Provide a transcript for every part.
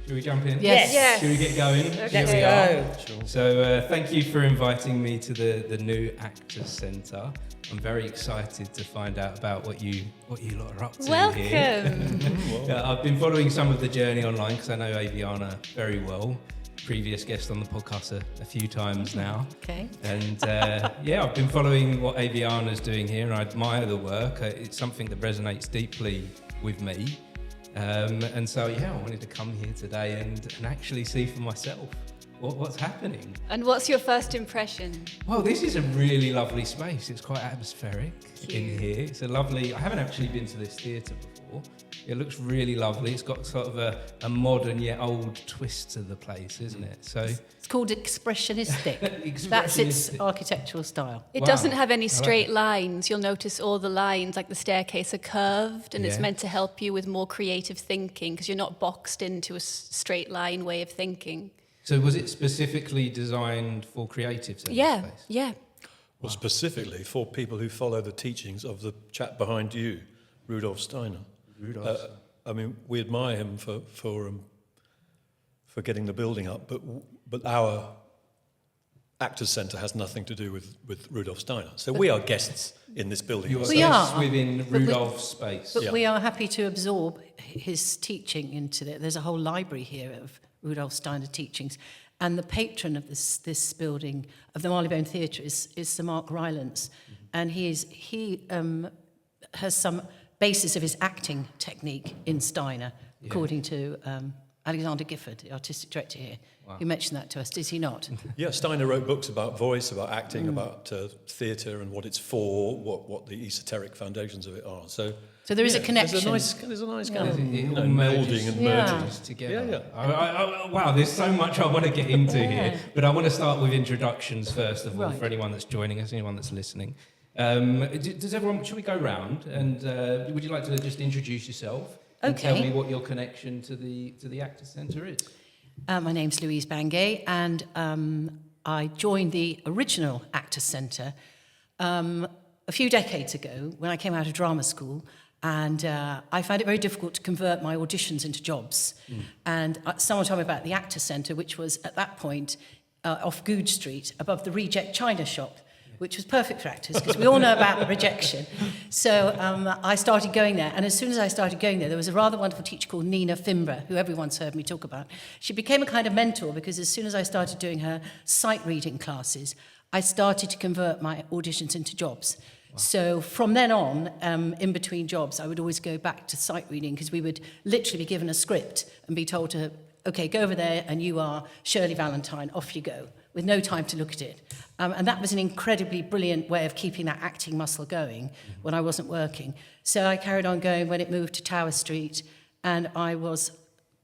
Should we jump in? Yes. Should we get going? Let's go. Sure. So thank you for inviting me to the new Actors Centre. I'm very excited to find out about what you lot are up to here. Welcome. I've been following some of the journey online because I know Ayvianna very well. Previous guest on the podcast a few times now. Okay. And I've been following what Ayvianna's doing here, and I admire the work. It's something that resonates deeply with me. And so, I wanted to come here today and actually see for myself what's happening. And what's your first impression? Well, this is a really lovely space. It's quite atmospheric in here. It's a lovely... I haven't actually been to this theatre before. It looks really lovely. It's got sort of a modern yet old twist to the place, isn't it? So It's called expressionistic. That's its architectural style. It Wow. doesn't have any I like straight it. lines. You'll notice all the lines, like the staircase, are curved, and it's Yeah. meant to help you with more creative thinking because you're not boxed into a straight line way of thinking. So was it specifically designed for creatives in Yeah, this place? yeah. Well, specifically for people who follow the teachings of the chap behind you, Rudolf Steiner. We admire him for getting the building up, but our Actors Centre has nothing to do with Rudolf Steiner. So we are guests in this building. You are We guests are. within Rudolph's space. But Yeah. we are happy to absorb his teaching into it. There's a whole library here of Rudolf Steiner teachings. And the patron of this building, of the Marylebone Theatre, is Sir Mark Rylance. And he has some basis of his acting technique in Steiner, according to Alexander Gifford, the artistic director here, who mentioned that to us. Did he not? Yeah, Steiner wrote books about voice, about acting, about theatre and what it's for, what the esoteric foundations of it are. So there is a connection. There's a nice kind of It all merges melding and Yeah. merging. together. Yeah. Wow, there's so much I want to get into here, but I want to start with introductions first of all, Right. for anyone that's joining us, anyone that's listening. Does everyone? Should we go round and would you like to just introduce yourself and tell Okay. me what your connection to the Actors Centre is? My name's Louise Bangay, and I joined the original Actors Centre a few decades ago when I came out of drama school, and I found it very difficult to convert my auditions into jobs. And someone told me about the Actors Centre, which was at that point off Goode Street, above the Reject China shop, which was perfect for actors because we all know about rejection. So I started going there, and as soon as I started going there was a rather wonderful teacher called Nina Fimbra, who everyone's heard me talk about. She became a kind of mentor because as soon as I started doing her sight reading classes, I started to convert my auditions into jobs. Wow. So from then on, in between jobs, I would always go back to sight reading because we would literally be given a script and be told to, okay, go over there and you are Shirley Valentine, off you go, with no time to look at it. And that was an incredibly brilliant way of keeping that acting muscle going when I wasn't working. So I carried on going when it moved to Tower Street, and I was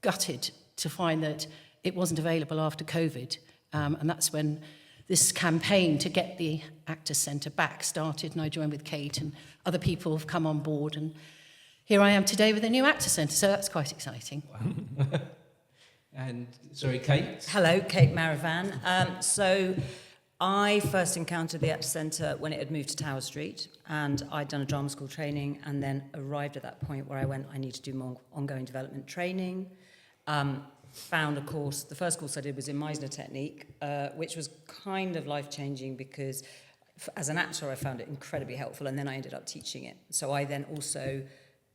gutted to find that it wasn't available after COVID. And that's when this campaign to get the Actors Centre back started, and I joined with Kate, and other people have come on board. And here I am today with a new Actors Centre, so that's quite exciting. Wow. And sorry, Kate. Hello, Kate Maravan. So I first encountered the Actors Centre when it had moved to Tower Street, and I'd done a drama school training and then arrived at that point where I went, I need to do more ongoing development training. Found a course, the first course I did was in Meisner technique, which was kind of life-changing because as an actor I found it incredibly helpful, and then I ended up teaching it. So I then also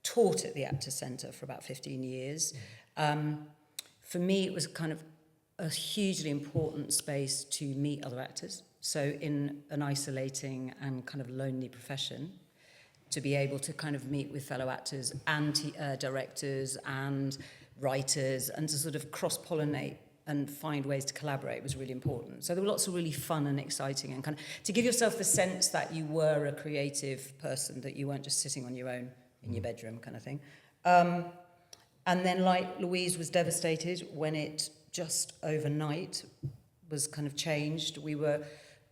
taught at the Actors Centre for about 15 years. For me, it was kind of a hugely important space to meet other actors. So in an isolating and kind of lonely profession, to be able to kind of meet with fellow actors and directors and writers and to sort of cross-pollinate and find ways to collaborate was really important. So there were lots of really fun and exciting and kind of to give yourself the sense that you were a creative person, that you weren't just sitting on your own in your bedroom kind of thing. And then, like, Louise was devastated when it just overnight was kind of changed. We were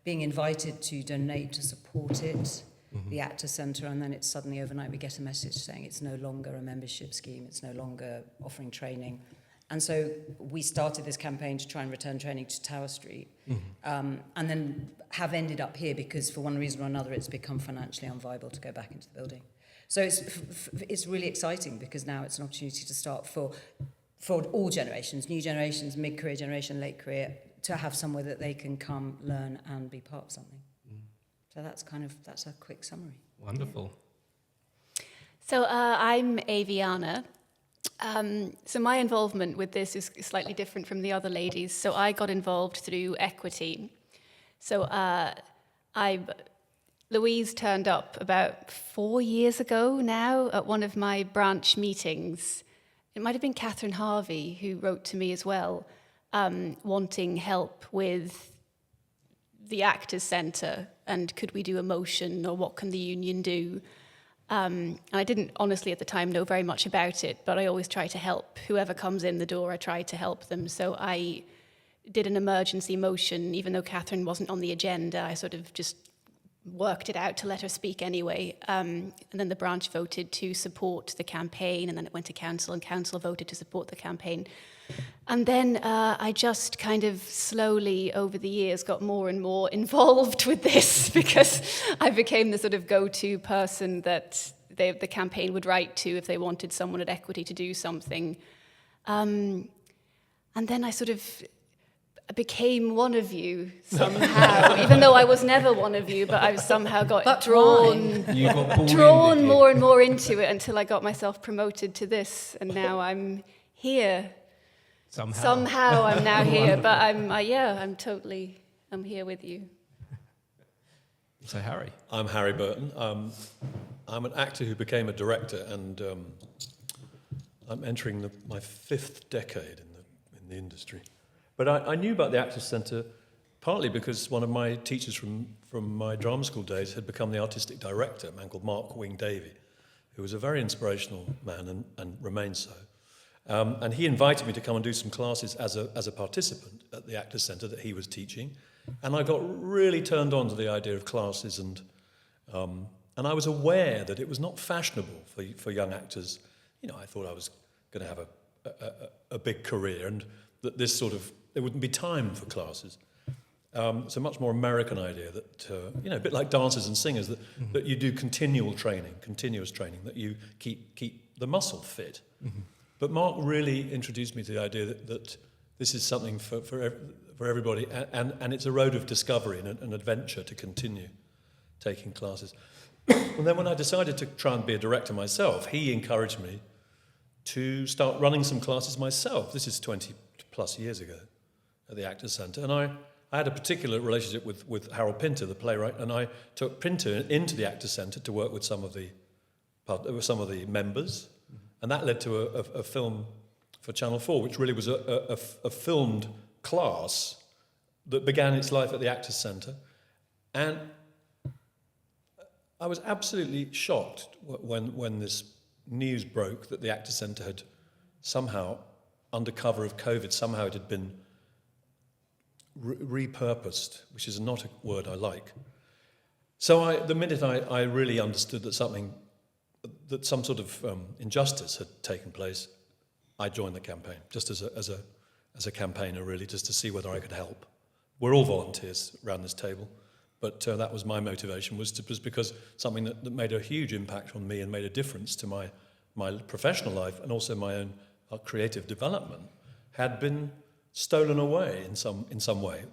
being invited to donate to support it, the Actors Centre, and then it's suddenly overnight we get a message saying it's no longer a membership scheme, it's no longer offering training. And so we started this campaign to try and return training to Tower Street, and then have ended up here because for one reason or another it's become financially unviable to go back into the building. So it's really exciting because now it's an opportunity to start for for all generations, new generations, mid-career generation, late career, to have somewhere that they can come, learn, and be part of something. So that's a quick summary. Wonderful. So I'm Ayvianna. So my involvement with this is slightly different from the other ladies. So I got involved through equity. So Louise turned up about 4 years ago now at one of my branch meetings. It might have been Catherine Harvey who wrote to me as well, wanting help with the Actors Centre and could we do a motion or what can the union do? And I didn't honestly at the time know very much about it, but I always try to help. Whoever comes in the door, I try to help them. So I did an emergency motion, even though Catherine wasn't on the agenda. I sort of just worked it out to let her speak anyway. And then the branch voted to support the campaign, and then it went to council, and council voted to support the campaign. And then I just kind of slowly over the years got more and more involved with this because I became the sort of go-to person that the campaign would write to if they wanted someone at Equity to do something. And then I sort of became one of you somehow, even though I was never one of you, but I somehow got drawn more and more into it until I got myself promoted to this, and now I'm here. Somehow I'm now here, but I'm here with you. So Harry. I'm Harry Burton. I'm an actor who became a director, and I'm entering my 5th decade in the industry. But I knew about the Actors Centre partly because one of my teachers from my drama school days had become the artistic director, a man called Mark Wing Davey, who was a very inspirational man and remains so. And he invited me to come and do some classes as a participant at the Actors Centre that he was teaching. And I got really turned on to the idea of classes, and I was aware that it was not fashionable for young actors. You know, I thought I was going to have a big career, and that there wouldn't be time for classes. It's a much more American idea that, a bit like dancers and singers, that you do continuous training, that you keep the muscle fit. Mm-hmm. But Mark really introduced me to the idea that this is something for everybody, and it's a road of discovery and an adventure to continue taking classes. And then when I decided to try and be a director myself, he encouraged me to start running some classes myself. This is 20 plus years ago at the Actors Centre, and I had a particular relationship with Harold Pinter, the playwright, and I took Pinter into the Actors Centre to work with some of the members, and that led to a film for Channel 4, which really was a filmed class that began its life at the Actors Centre. And I was absolutely shocked when this news broke that the Actors Centre had somehow, under cover of COVID, somehow it had been repurposed, which is not a word I like. So the minute I really understood that some sort of injustice had taken place, I joined the campaign, just as a campaigner, really, just to see whether I could help. We're all volunteers around this table, but that was my motivation, was because something that made a huge impact on me and made a difference to my professional life and also my own creative development had been stolen away in some way.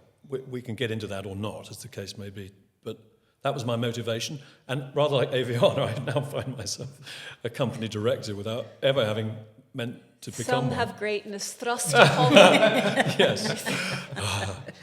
We can get into that or not, as the case may be, but that was my motivation. And rather like Ayvianna, I now find myself a company director without ever having meant to become one. Some have greatness thrust upon them. Yes.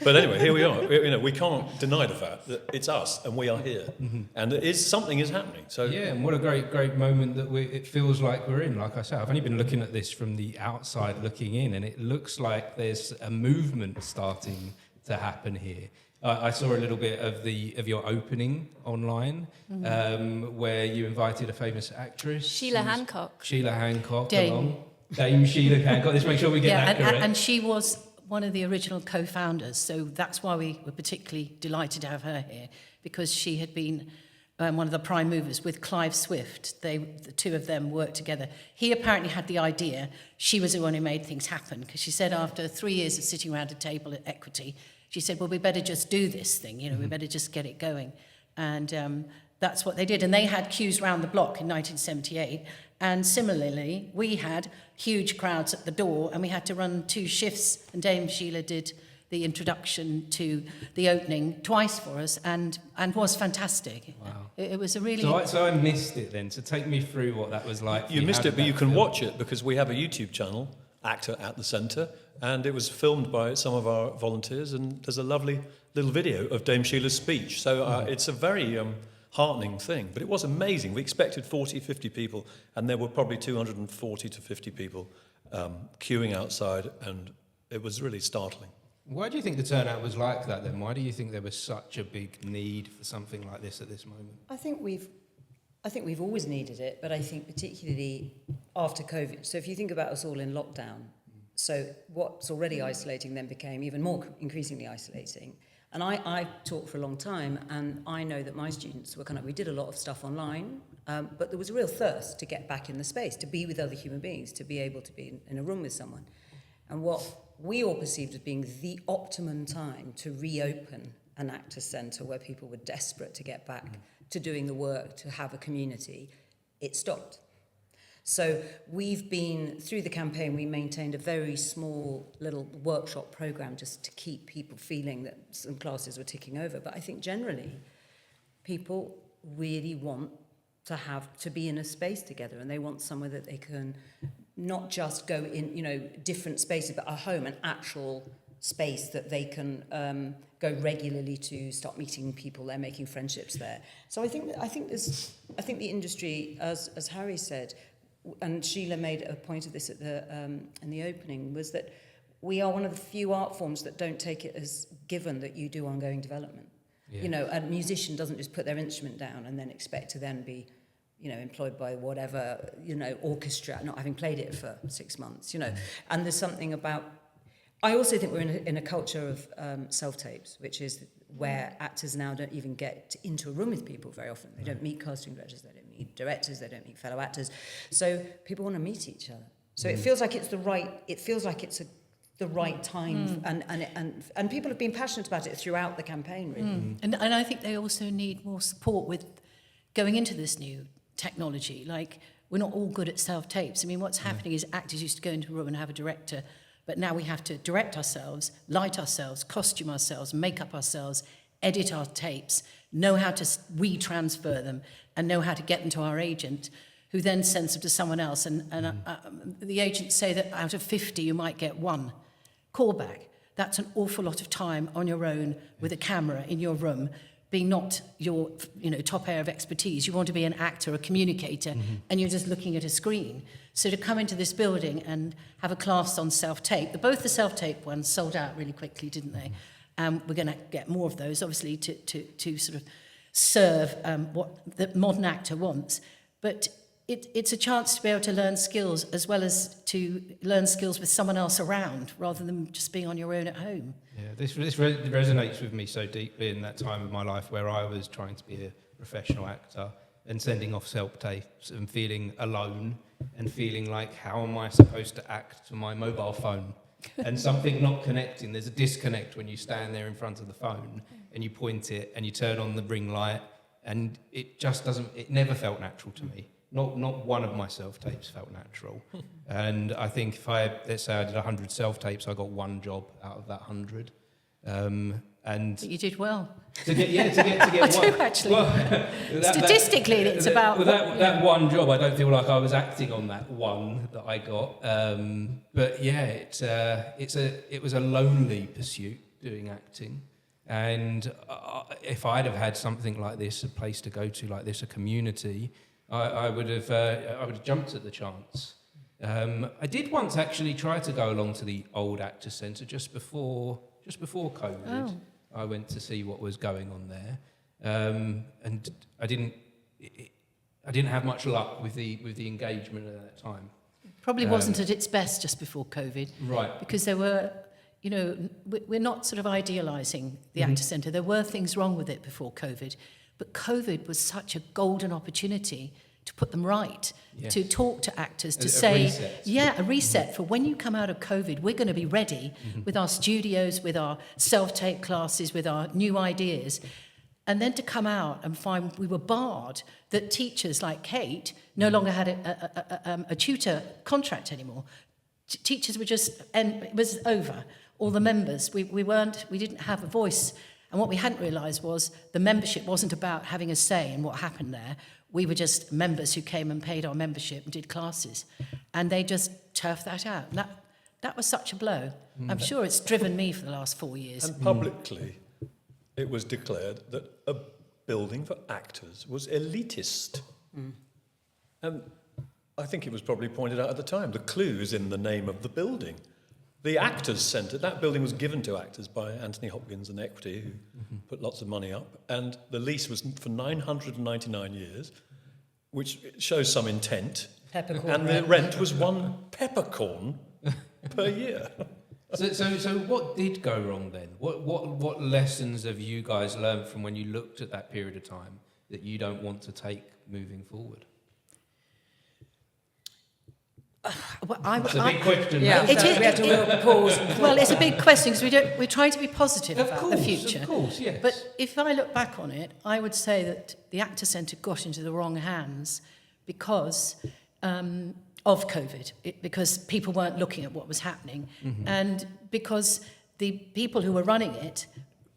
But anyway, here we are. We can't deny the fact that it's us and we are here. Mm-hmm. And something is happening. So yeah, and what a great moment that it feels like we're in. Like I said, I've only been looking at this from the outside looking in, and it looks like there's a movement starting to happen here. I saw a little bit of your opening online, where you invited a famous actress, Sheila Hancock. Dame Sheila Hancock. Let's make sure we get that correct. And she was one of the original co-founders, so that's why we were particularly delighted to have her here, because she had been one of the prime movers with Clive Swift. The two of them worked together. He apparently had the idea. She was the one who made things happen, because she said after 3 years of sitting around a table at Equity, she said, well, we better just do this thing, we better just get it going. And that's what they did. And they had queues round the block in 1978, And similarly, we had huge crowds at the door, and we had to run 2 shifts, and Dame Sheila did the introduction to the opening twice for us, and was fantastic. Wow. It was a really... So I missed it then. So take me through what that was like. You missed How it, did but that you can feel? watch it because we have a YouTube channel, Actor at the Centre, and it was filmed by some of our volunteers, and there's a lovely little video of Dame Sheila's speech. So it's a very heartening thing, but it was amazing. We expected 40, 50 people, and there were probably 240 to 50 people queuing outside, and it was really startling. Why do you think the turnout was like that then? Why do you think there was such a big need for something like this at this moment? I think we've always needed it, but I think particularly after COVID. So if you think about us all in lockdown, so what's already isolating then became even more increasingly isolating. And I taught for a long time, and I know that my students were we did a lot of stuff online, but there was a real thirst to get back in the space, to be with other human beings, to be able to be in a room with someone. And what we all perceived as being the optimum time to reopen an actors' centre where people were desperate to get back to doing the work, to have a community, it stopped. So we've been, through the campaign, we maintained a very small little workshop programme just to keep people feeling that some classes were ticking over. But I think generally, people really want to be in a space together, and they want somewhere that they can not just go in, different spaces, but a home, an actual space that they can go regularly to, start meeting people there, making friendships there. So I think the industry, as Harry said, and Sheila made a point of this at in the opening, was that we are one of the few art forms that don't take it as given that you do ongoing development. Yeah. A musician doesn't just put their instrument down and then expect to then be, employed by whatever, orchestra, not having played it for 6 months, And there's something about... I also think we're in a culture of self-tapes, which is where actors now don't even get into a room with people very often. They don't meet casting directors, they don't meet directors, they don't meet fellow actors. So people want to meet each other. So it feels like it's the right time, and people have been passionate about it throughout the campaign, really. And I think they also need more support with going into this new technology. Like, we're not all good at self-tapes. I mean, what's happening is actors used to go into a room and have a director, but now we have to direct ourselves, light ourselves, costume ourselves, make up ourselves, edit our tapes, know how to retransfer them, and know how to get them to our agent, who then sends them to someone else. And the agents say that out of 50, you might get 1 callback. That's an awful lot of time on your own with a camera in your room, being not your top area of expertise. You want to be an actor, a communicator, and you're just looking at a screen. So to come into this building and have a class on self-tape, both the self-tape ones sold out really quickly, didn't they? We're going to get more of those, obviously, to sort of serve what the modern actor wants. But it's a chance to be able to learn skills, as well as to learn skills with someone else around, rather than just being on your own at home. Yeah, this resonates with me so deeply in that time of my life where I was trying to be a professional actor and sending off self-tapes and feeling alone and feeling like, how am I supposed to act to my mobile phone? And something not connecting. There's a disconnect when you stand there in front of the phone and you point it and you turn on the ring light, and it just doesn't, it never felt natural to me. Not one of my self-tapes felt natural. And I think let's say I did 100 self-tapes, I got 1 job out of that 100. And But you did well. to get I one, do, actually. Well, Statistically, it's about... that 1 job, I don't feel like I was acting on that 1 that I got. But yeah, it was a lonely pursuit, doing acting. And if I'd have had something like this, a place to go to like this, a community, I would have jumped at the chance. I did once actually try to go along to the old Actors Centre just before COVID. Oh. I went to see what was going on there, and I didn't have much luck with the engagement at that time. Probably wasn't at its best just before COVID. Right. Because there were, we're not sort of idealising the Actors Centre. There were things wrong with it before COVID. But COVID was such a golden opportunity to put them right, yes. to talk to actors, to A say, reset. a reset for when you come out of COVID, we're going to be ready with our studios, with our self-tape classes, with our new ideas. And then to come out and find we were barred, that teachers like Kate no longer had a tutor contract anymore. Teachers were just, and it was over. All the members, we didn't have a voice. And what we hadn't realised was the membership wasn't about having a say in what happened there. We were just members who came and paid our membership and did classes. And they just turfed that out. And that was such a blow. I'm sure it's driven me for the last 4 years. And publicly, it was declared that a building for actors was elitist. And I think it was probably pointed out at the time, the clues in the name of the building. The Actors Centre, that building was given to actors by Anthony Hopkins and Equity, who put lots of money up, and the lease was for 999 years, which shows some intent. Peppercorn and the rent was 1 peppercorn per year. So what did go wrong then? What lessons have you guys learned from when you looked at that period of time that you don't want to take moving forward? It's a big question. Yeah, It so is- we had to pause. Well, it's a big question because we're trying to be positive about the future. Of course, yes. But if I look back on it, I would say that the Actors Centre got into the wrong hands because of COVID, because people weren't looking at what was happening, and because the people who were running it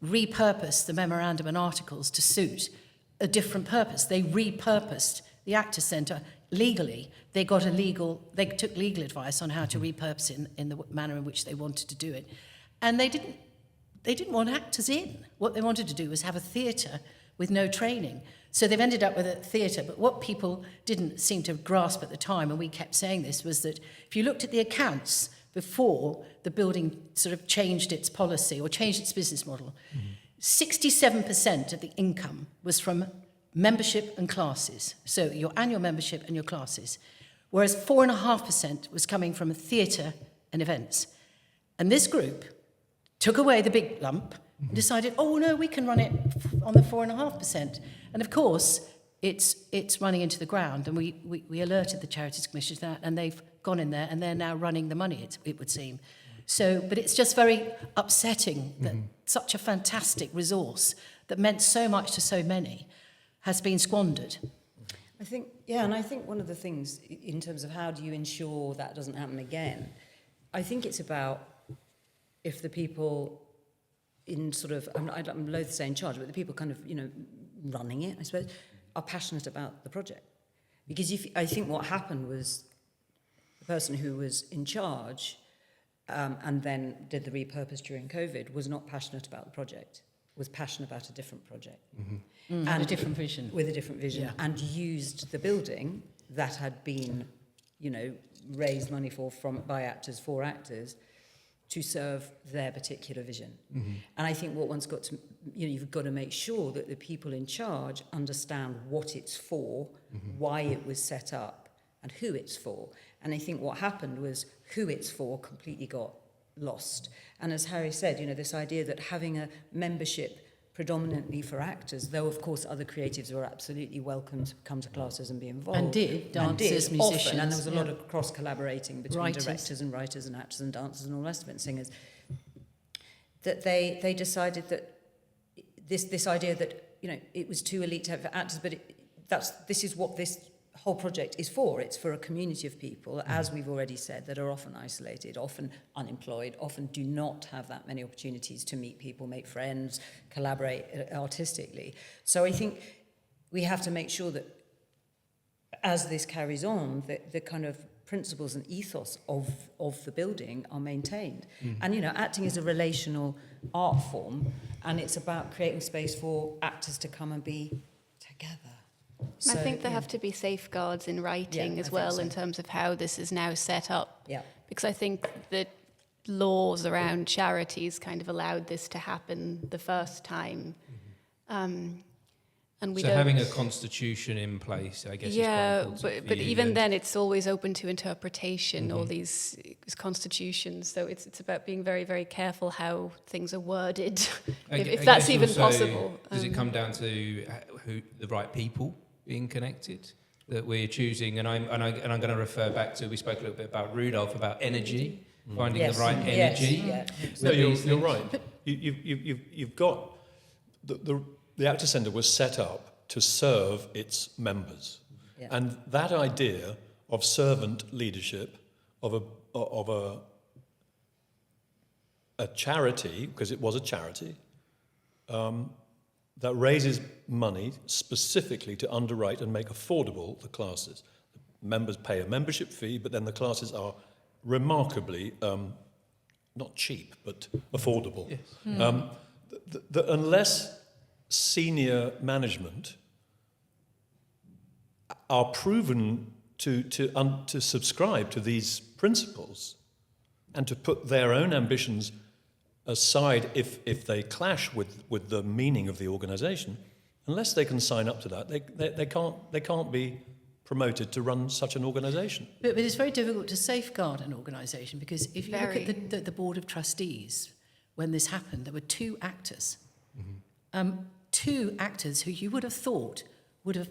repurposed the memorandum and articles to suit a different purpose. They repurposed the Actors Centre legally. They took legal advice on how to repurpose it in the manner in which they wanted to do it. And they didn't want actors in. What they wanted to do was have a theatre with no training. So they've ended up with a theatre, but what people didn't seem to grasp at the time, and we kept saying this, was that if you looked at the accounts before the building sort of changed its policy or changed its business model, 67% of the income was from membership and classes. So your annual membership and your classes. Whereas 4.5% was coming from theatre and events. And this group took away the big lump and decided, oh no, we can run it on the 4.5%. And of course, it's running into the ground. And we alerted the Charities Commission to that, and they've gone in there and they're now running the money, it would seem. So, but it's just very upsetting that such a fantastic resource that meant so much to so many has been squandered. I think, yeah, and I think one of the things in terms of how do you ensure that doesn't happen again, I think it's about if the people in sort of, I'm loath to say in charge, but the people kind of, running it, I suppose, are passionate about the project. Because I think what happened was the person who was in charge and then did the repurpose during COVID was not passionate about the project, was passionate about a different project. And a different vision. With a different vision. Yeah. And used the building that had been, raised money by actors for actors to serve their particular vision. And I think what one's got to, you've got to make sure that the people in charge understand what it's for, why it was set up, and who it's for. And I think what happened was who it's for completely got lost. And as Harry said, this idea that having a membership predominantly for actors, though of course other creatives were absolutely welcome to come to classes and be involved. And did, dancers, musicians. Often, and there was a lot of cross-collaborating between Writers. directors and writers and actors and dancers and all the rest of it, and singers, that they decided that this idea that, it was too elite to have actors, but this is what this whole project is for. It's for a community of people, as we've already said, that are often isolated, often unemployed, often do not have that many opportunities to meet people, make friends, collaborate artistically. So I think we have to make sure that as this carries on, that the kind of principles and ethos of the building are maintained. And, acting is a relational art form, and it's about creating space for actors to come and be together. I think there have to be safeguards in writing as well in terms of how this is now set up. Yeah. Because I think the laws around charities kind of allowed this to happen the first time. And we don't... having a constitution in place, I guess, is quite important but for you even then. then it's always open to interpretation, all these constitutions. So it's about being very, very careful how things are worded, if that's guess even also, possible. Does it come down to who the right people being connected that we're choosing? And I'm going to refer back to, we spoke a little bit about Rudolph, about energy, finding the right energy. Yeah. No, you're right. You've got the the Actors Centre was set up to serve its members. Yeah. And that idea of servant leadership, of a charity, because it was a charity, that raises money specifically to underwrite and make affordable the classes. Members pay a membership fee, but then the classes are remarkably, not cheap, but affordable. Yes. Unless senior management are proven to subscribe to these principles and to put their own ambitions aside if they clash with the meaning of the organisation, unless they can sign up to that, they can't be promoted to run such an organisation. But it's very difficult to safeguard an organisation, because if you look at the board of trustees, when this happened, there were two actors. Two actors who you would have thought would have...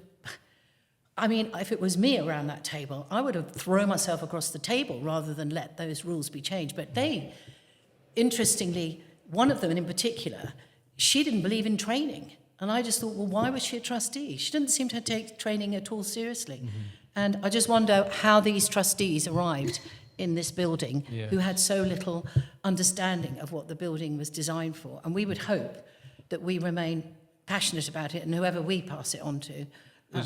I mean, if it was me around that table, I would have thrown myself across the table rather than let those rules be changed. But they, interestingly, one of them in particular, she didn't believe in training. And I just thought, well, why was she a trustee? She didn't seem to take training at all seriously. And I just wonder how these trustees arrived in this building who had so little understanding of what the building was designed for. And we would hope that we remain passionate about it, and whoever we pass it on to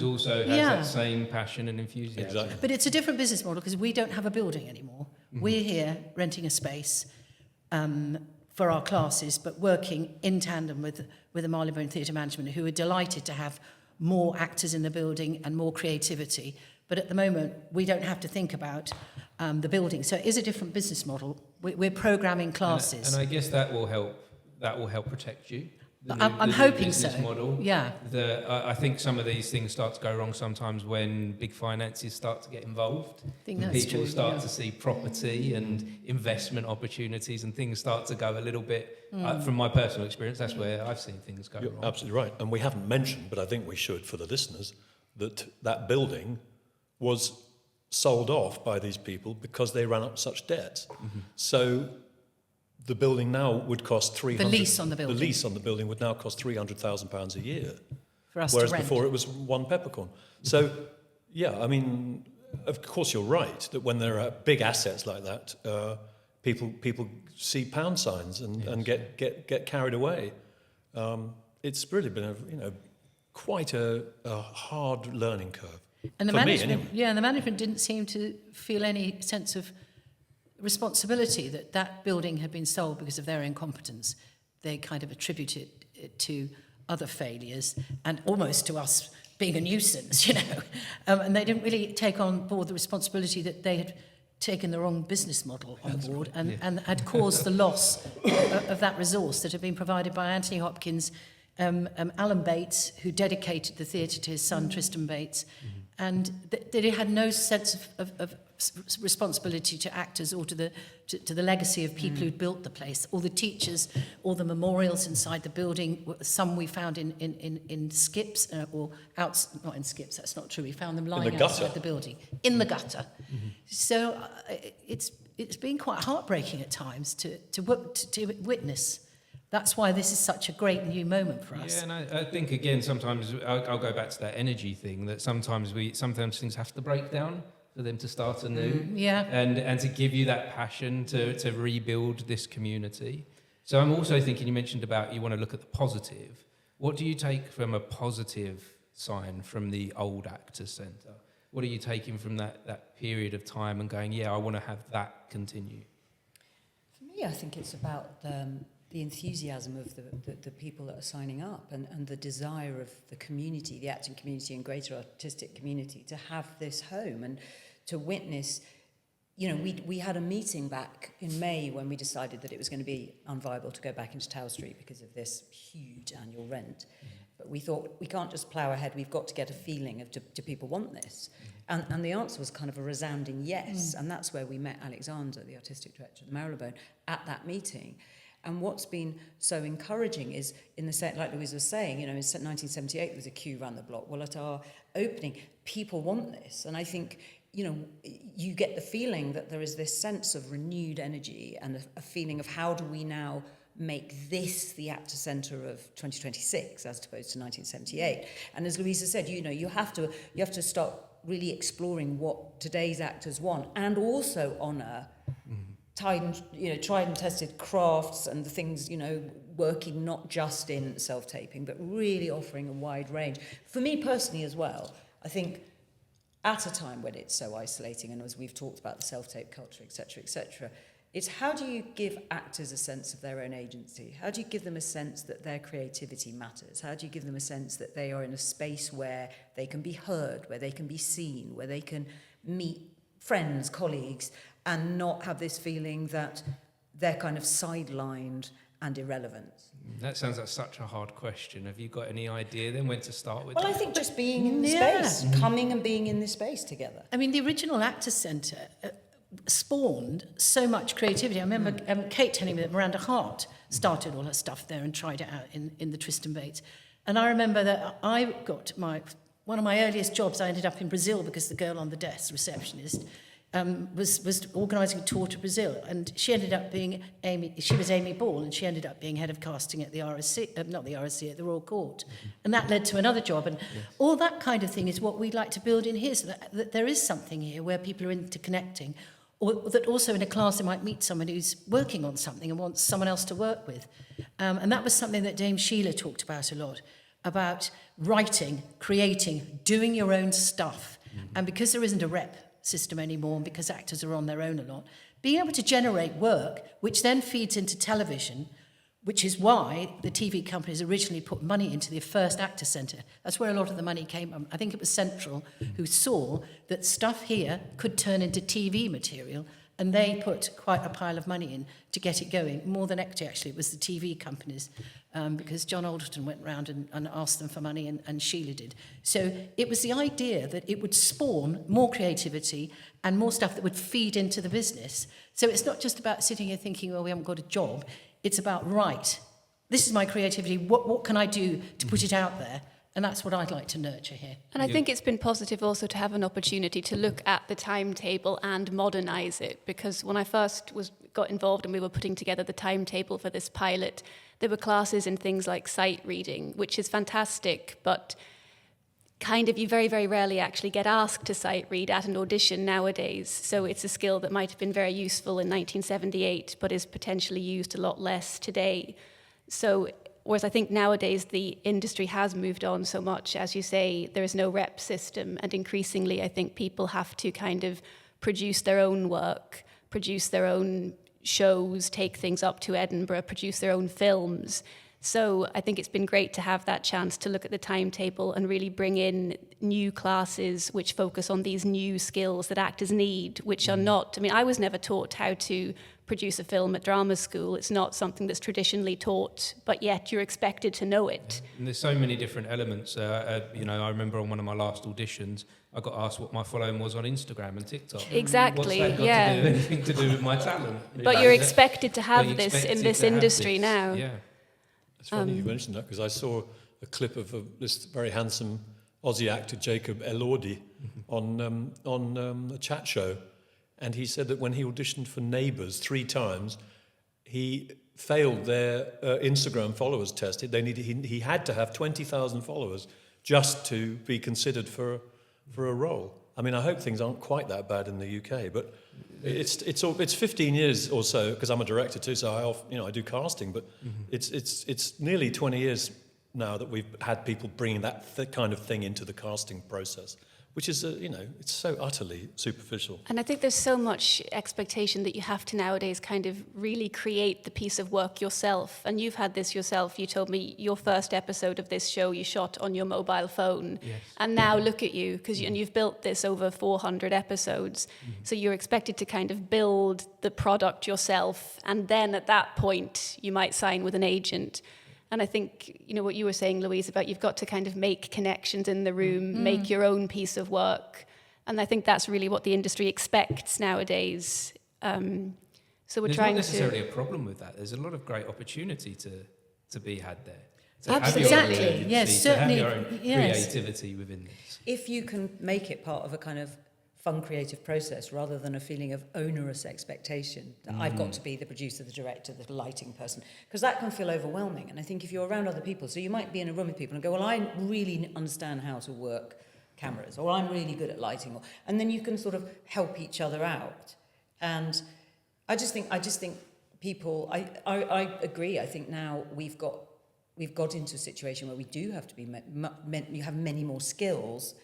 also has that same passion and enthusiasm. Exactly. But it's a different business model, because we don't have a building anymore. We're here renting a space for our classes, but working in tandem with the Marylebone Theatre management, who are delighted to have more actors in the building and more creativity. But at the moment, we don't have to think about the building. So it is a different business model. We're programming classes. And I guess that will help protect you. I'm hoping so. Model. Yeah. I think some of these things start to go wrong sometimes when big finances start to get involved. I think that's People true, start to see property and investment opportunities, and things start to go a little bit. From my personal experience, that's where I've seen things go You're wrong. absolutely right. And we haven't mentioned, but I think we should for the listeners, that building was sold off by these people because they ran up such debts. So the building now would cost $300,000. The lease on the building. The lease on the building would now cost £300,000 a year. For us whereas to rent. before it was one peppercorn. So, yeah, I mean, of course you're right that when there are big assets like that, people see pound signs and get carried away. It's really been quite a hard learning curve. And the for management, me, anyway. and the management didn't seem to feel any sense of responsibility that building had been sold because of their incompetence. They kind of attributed it to other failures and almost to us being a nuisance, and they didn't really take on board the responsibility that they had taken the wrong business model on board and had caused the loss of that resource that had been provided by Anthony Hopkins, Alan Bates, who dedicated the theatre to his son Tristan Bates, and they had no sense of responsibility to actors or to the legacy of people who'd built the place. All the teachers, all the memorials inside the building, some we found in skips or out, not in skips, that's not true. We found them lying outside the building, in the gutter. So it's been quite heartbreaking at times to witness. That's why this is such a great new moment for us. Yeah, and I think again sometimes I'll go back to that energy thing, that sometimes things have to break down for them to start anew. And to give you that passion to rebuild this community. So I'm also thinking, you mentioned about you want to look at the positive. What do you take from a positive sign from the old Actors Centre? What are you taking from that period of time and going, I want to have that continue? For me, I think it's about the enthusiasm of the people that are signing up and the desire of the community, the acting community and greater artistic community, to have this home and to witness. We had a meeting back in May when we decided that it was going to be unviable to go back into Tower Street because of this huge annual rent. But we thought, we can't just plough ahead, we've got to get a feeling of, do people want this? And the answer was kind of a resounding yes. And that's where we met Alexander, the artistic director of the Marylebone, at that meeting. And what's been so encouraging is, like Louise was saying, in 1978 there was a queue around the block. Well, at our opening, people want this. And I think, you get the feeling that there is this sense of renewed energy and a feeling of how do we now make this the actor centre of 2026 as opposed to 1978. And as Louisa said, you have to start really exploring what today's actors want, and also honour tried and tested crafts and the things, working not just in self-taping, but really offering a wide range. For me personally as well, I think at a time when it's so isolating, and as we've talked about the self-tape culture, etc., it's how do you give actors a sense of their own agency? How do you give them a sense that their creativity matters? How do you give them a sense that they are in a space where they can be heard, where they can be seen, where they can meet friends, colleagues, and not have this feeling that they're kind of sidelined and irrelevant? That sounds like such a hard question. Have you got any idea then when to start with? Well, I think just being in the space, coming and being in this space together. I mean, the original Actors Centre spawned so much creativity. I remember Kate telling me that Miranda Hart started all her stuff there and tried it out in the Tristan Bates. And I remember that I got one of my earliest jobs. I ended up in Brazil because the girl on the desk, receptionist, was organising a tour to Brazil, and she ended up being Amy Ball, and she ended up being head of casting at the RSC, at the Royal Court. And that led to another job, and all that kind of thing is what we'd like to build in here, so that there is something here where people are interconnecting, or that also in a class they might meet someone who's working on something and wants someone else to work with. And that was something that Dame Sheila talked about a lot, about writing, creating, doing your own stuff. And because there isn't a rep system anymore, and because actors are on their own a lot, being able to generate work, which then feeds into television, which is why the TV companies originally put money into the first Actor Centre. That's where a lot of the money came from. I think it was Central who saw that stuff here could turn into TV material, and they put quite a pile of money in to get it going. More than actually, it was the TV companies, because John Alderton went round and asked them for money, and Sheila did. So it was the idea that it would spawn more creativity and more stuff that would feed into the business. So it's not just about sitting here thinking, well, we haven't got a job. It's about, right, this is my creativity. What can I do to put it out there? And that's what I'd like to nurture here. And I think it's been positive also to have an opportunity to look at the timetable and modernise it, because when I first got involved and we were putting together the timetable for this pilot, there were classes in things like sight reading, which is fantastic, but kind of you very, very rarely actually get asked to sight read at an audition nowadays. So it's a skill that might have been very useful in 1978, but is potentially used a lot less today. So whereas I think nowadays the industry has moved on so much, as you say, there is no rep system, and increasingly I think people have to kind of produce their own work, produce their own shows, take things up to Edinburgh, produce their own films. So I think it's been great to have that chance to look at the timetable and really bring in new classes which focus on these new skills that actors need, which are not, I mean, I was never taught how to produce a film at drama school. It's not something that's traditionally taught, but yet you're expected to know it. And there's so many different elements. I remember on one of my last auditions, I got asked what my following was on Instagram and TikTok. Exactly, What's that got to do anything to do with my talent? But you're expected to have this in this industry now. Yeah. It's funny you mentioned that, because I saw a clip of this very handsome Aussie actor, Jacob Elordi, on a chat show. And he said that when he auditioned for Neighbours 3 times, he failed their Instagram followers test. He had to have 20,000 followers just to be considered for a role. I mean, I hope things aren't quite that bad in the UK, but it's 15 years or so, because I'm a director too, so I do casting, but it's nearly 20 years now that we've had people bringing that kind of thing into the casting process, which is, it's so utterly superficial. And I think there's so much expectation that you have to nowadays kind of really create the piece of work yourself. And you've had this yourself. You told me your first episode of this show you shot on your mobile phone. Yes. And now look at you, and you've built this over 400 episodes. So you're expected to kind of build the product yourself. And then at that point, you might sign with an agent. And I think, what you were saying, Louise, about you've got to kind of make connections in the room, make your own piece of work. And I think that's really what the industry expects nowadays. So we're There's trying not necessarily a problem with that. There's a lot of great opportunity to be had there. To Absolutely. have your own agency, Yes, certainly. To have your own creativity within this. If you can make it part of a kind of fun creative process rather than a feeling of onerous expectation that I've got to be the producer, the director, the lighting person, because that can feel overwhelming. And I think if you're around other people, so you might be in a room with people and go, well, I really understand how to work cameras, or I'm really good at lighting, and then you can sort of help each other out. And I just think people, I agree. I think now we've got into a situation where we do have to be, you have many more skills.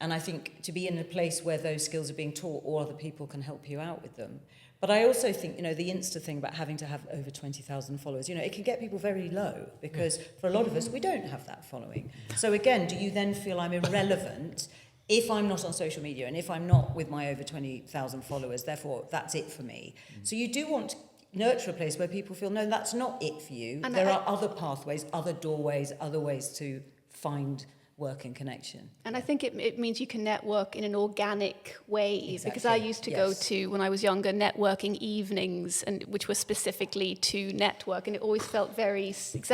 And I think to be in a place where those skills are being taught, or other people can help you out with them. But I also think, the Insta thing about having to have over 20,000 followers, it can get people very low, because for a lot of us, we don't have that following. So again, do you then feel I'm irrelevant if I'm not on social media, and if I'm not with my over 20,000 followers, therefore that's it for me? So you do want to nurture a place where people feel, no, that's not it for you. And there are other pathways, other doorways, other ways to find work and connection. And I think it means you can network in an organic way. Exactly. Because I used to go to, when I was younger, networking evenings, and which were specifically to network, and it always felt very stiff,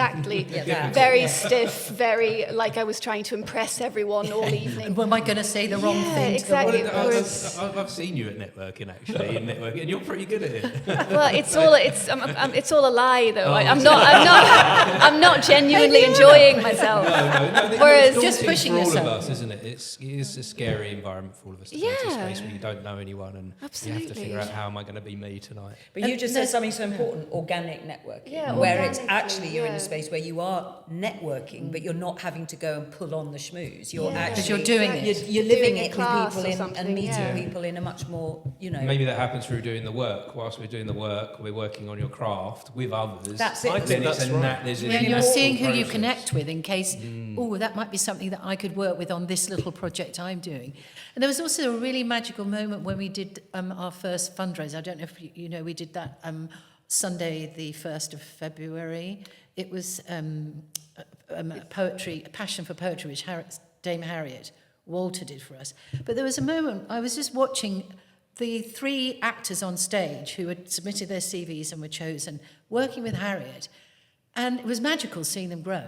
very like I was trying to impress everyone all evening. And am I going to say the wrong thing? Exactly. I've seen you at networking, actually, and you're pretty good at it. Well, it's all a lie, though. I'm not genuinely enjoying myself. No, Whereas just pushing for all yourself. of us, isn't it? It's a scary environment for all of us to go into a space where you don't know anyone, and Absolutely. you have to figure out, how am I going to be me tonight? But you just said something so important, organic networking, where it's actually you're in a space where you are networking, but you're not having to go and pull on the schmooze. You're actually, because you're doing it. You're living Doing a it with class people or and meeting something, people in a much more, Maybe that happens through doing the work. Whilst we're doing the work, we're working on your craft with others. That's it. I think that's right. And you're seeing who you connect with in case, that might be something that I could work with on this little project I'm doing. And there was also a really magical moment when we did our first fundraiser. I don't know if you know, we did that Sunday, the 1st of February. It was a passion for poetry, which Dame Harriet Walter did for us. But there was a moment, I was just watching the 3 actors on stage who had submitted their CVs and were chosen, working with Harriet, and it was magical seeing them grow.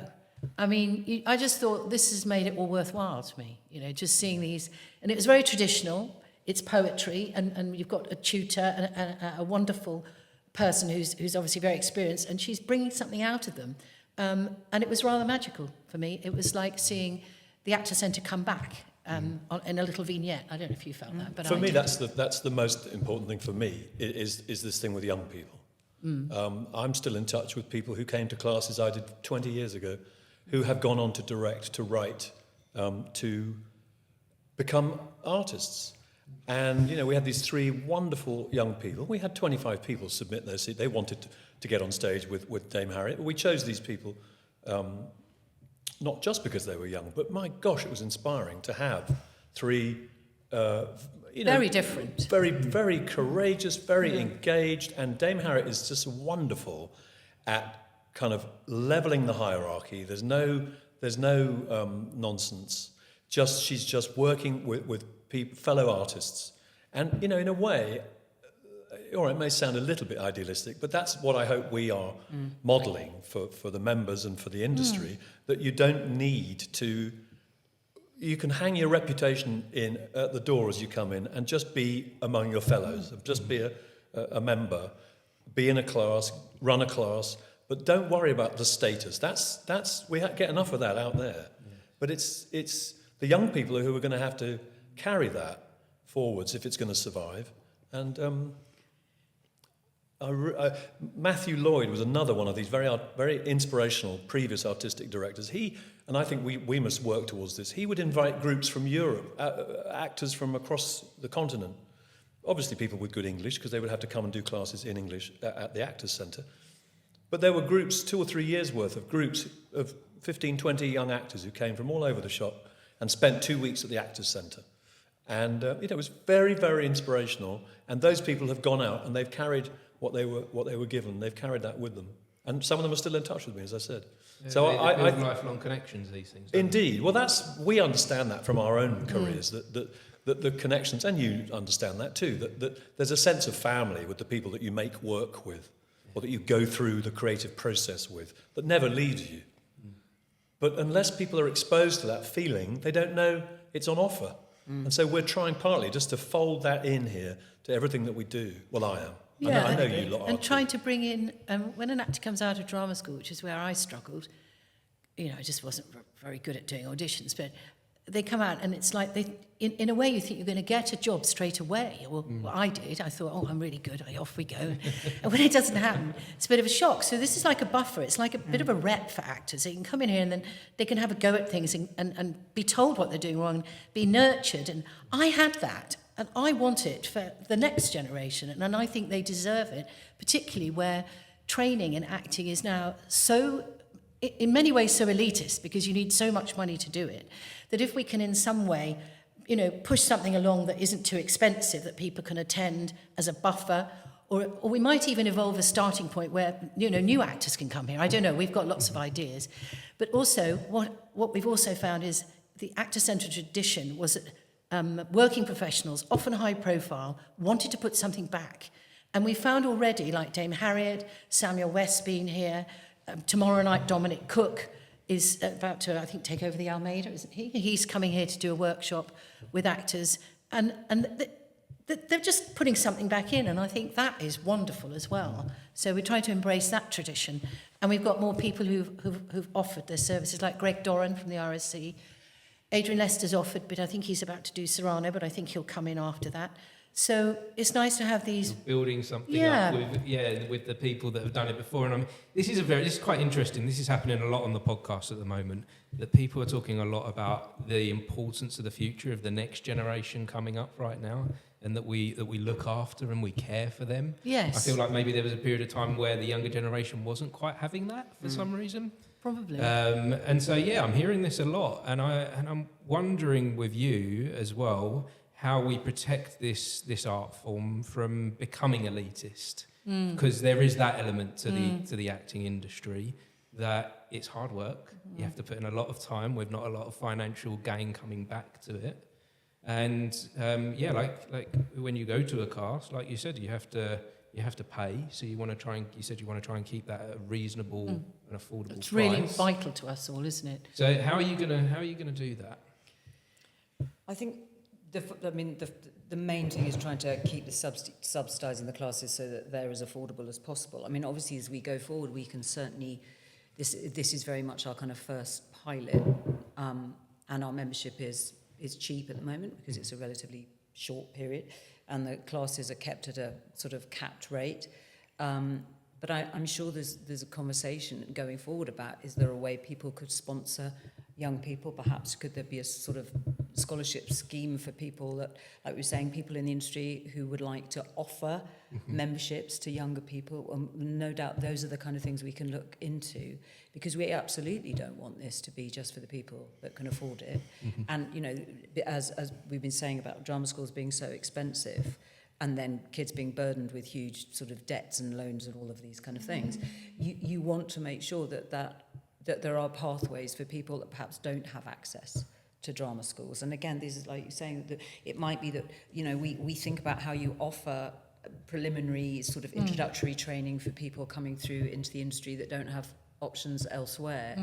I mean, I just thought this has made it all worthwhile to me, just seeing these. And it was very traditional. It's poetry, and you've got a tutor and a wonderful person who's obviously very experienced, and she's bringing something out of them. And it was rather magical for me. It was like seeing the Actor Centre come back in a little vignette. I don't know if you felt that, but for I me, did. that's the most important thing for me is this thing with young people. I'm still in touch with people who came to classes I did 20 years ago, who have gone on to direct, to write, to become artists. And, we had these 3 wonderful young people. We had 25 people submit their CV. They wanted to get on stage with Dame Harriet. We chose these people not just because they were young, but my gosh, it was inspiring to have 3... very different. Very, very courageous, very engaged. And Dame Harriet is just wonderful at kind of leveling the hierarchy. There's no nonsense. She's just working with fellow artists, and in a way, or it may sound a little bit idealistic, but that's what I hope we are modelling for the members and for the industry. That you don't need to. You can hang your reputation in at the door as you come in, and just be among your fellows. Just be a member, be in a class, run a class. But don't worry about the status. That's we get enough of that out there. But it's the young people who are going to have to carry that forwards if it's going to survive. And Matthew Lloyd was another one of these very inspirational previous artistic directors. And I think we must work towards this. He would invite groups from Europe, actors from across the continent. Obviously, people with good English, because they would have to come and do classes in English at the Actors Centre. But there were groups, 2 or 3 years' worth of groups of 15, 20 young actors who came from all over the shop and spent 2 weeks at the Actors Centre. And it was very, very inspirational. And those people have gone out and they've carried what they were given. They've carried that with them. And some of them are still in touch with me, as I said. Yeah, so I build lifelong connections, these things. Indeed. Well, we understand that from our own careers, that the connections, and you understand that too, that there's a sense of family with the people that you make work with, or that you go through the creative process with, that never leaves you. But unless people are exposed to that feeling, they don't know it's on offer. And so we're trying partly just to fold that in here to everything that we do. Well, I am. I know you lot are. And trying to bring in, when an actor comes out of drama school, which is where I struggled, I just wasn't very good at doing auditions, but they come out and it's like in a way you think you're going to get a job straight away. Well, I did. I thought, I'm really good. Off we go. And when it doesn't happen, it's a bit of a shock. So this is like a buffer. It's like a bit of a rep for actors. They can come in here and then they can have a go at things and be told what they're doing wrong, be nurtured. And I had that. And I want it for the next generation. And I think they deserve it, particularly where training in acting is now so, in many ways, so elitist because you need so much money to do it, that if we can in some way, push something along that isn't too expensive, that people can attend as a buffer, or we might even evolve a starting point where, new actors can come here. I don't know, we've got lots of ideas. But also, what we've also found is the Actor Centre tradition was that working professionals, often high profile, wanted to put something back. And we found already, like Dame Harriet, Samuel West being here, tomorrow night Dominic Cooke is about to, I think, take over the Almeida, isn't he? He's coming here to do a workshop with actors. And they're just putting something back in, and I think that is wonderful as well. So we're trying to embrace that tradition. And we've got more people who've offered their services, like Greg Doran from the RSC. Adrian Lester's offered, but I think he's about to do Serrano, but I think he'll come in after that. So it's nice to have these... Building something up with the people that have done it before. And this is quite interesting. This is happening a lot on the podcast at the moment, that people are talking a lot about the importance of the future of the next generation coming up right now, and that we look after and we care for them. Yes. I feel like maybe there was a period of time where the younger generation wasn't quite having that for some reason. Probably. And so, I'm hearing this a lot, and I'm wondering with you as well how we protect this art form from becoming elitist, because there is that element to the acting industry that it's hard work. You have to put in a lot of time with not a lot of financial gain coming back to it, and like when you go to a cast, like you said, you have to pay. So you want to try and keep that at a reasonable and affordable price. It's really vital to us all, isn't it? So how are you gonna do that? I think the main thing is trying to keep the subsidising the classes so that they're as affordable as possible. I mean, obviously, as we go forward, we can certainly. This is very much our kind of first pilot, and our membership is cheap at the moment because it's a relatively short period, and the classes are kept at a sort of capped rate. But I'm sure there's a conversation going forward about, is there a way people could sponsor young people? Perhaps could there be a sort of scholarship scheme for people that, like we were saying, people in the industry who would like to offer memberships to younger people? No doubt those are the kind of things we can look into, because we absolutely don't want this to be just for the people that can afford it. And, as we've been saying about drama schools being so expensive, and then kids being burdened with huge sort of debts and loans and all of these kind of things, you want to make sure that there are pathways for people that perhaps don't have access to drama schools. And again, this is like you're saying, that it might be that, we think about how you offer preliminary sort of introductory training for people coming through into the industry that don't have options elsewhere.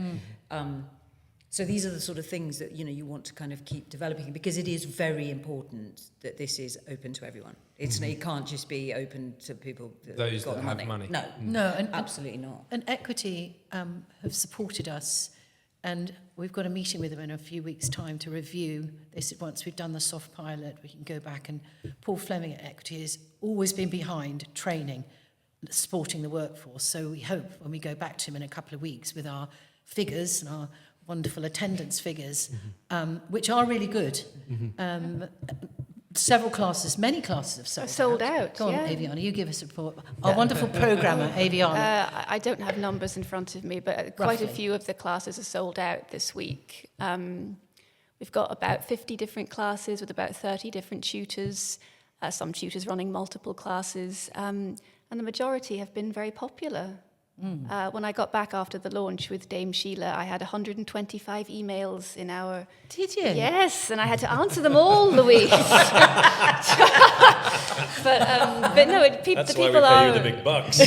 So these are the sort of things that, you want to kind of keep developing, because it is very important that this is open to everyone. It can't just be open to people that Those got that the have money. No, and absolutely not. And Equity have supported us, and we've got a meeting with them in a few weeks' time to review. They said once we've done the soft pilot, we can go back, and Paul Fleming at Equity has always been behind training, supporting the workforce. So we hope when we go back to him in a couple of weeks with our figures and our wonderful attendance figures, which are really good. Many classes have sold out. Go on, Ayvianna, you give us a report. Our wonderful programmer, Ayvianna. I don't have numbers in front of me, but quite a few of the classes are sold out this week. We've got about 50 different classes with about 30 different tutors, some tutors running multiple classes, and the majority have been very popular. When I got back after the launch with Dame Sheila, I had 125 emails in our... Did you? Yes, and I had to answer them all, Louise. but no, That's the why people we pay are... you the big bucks.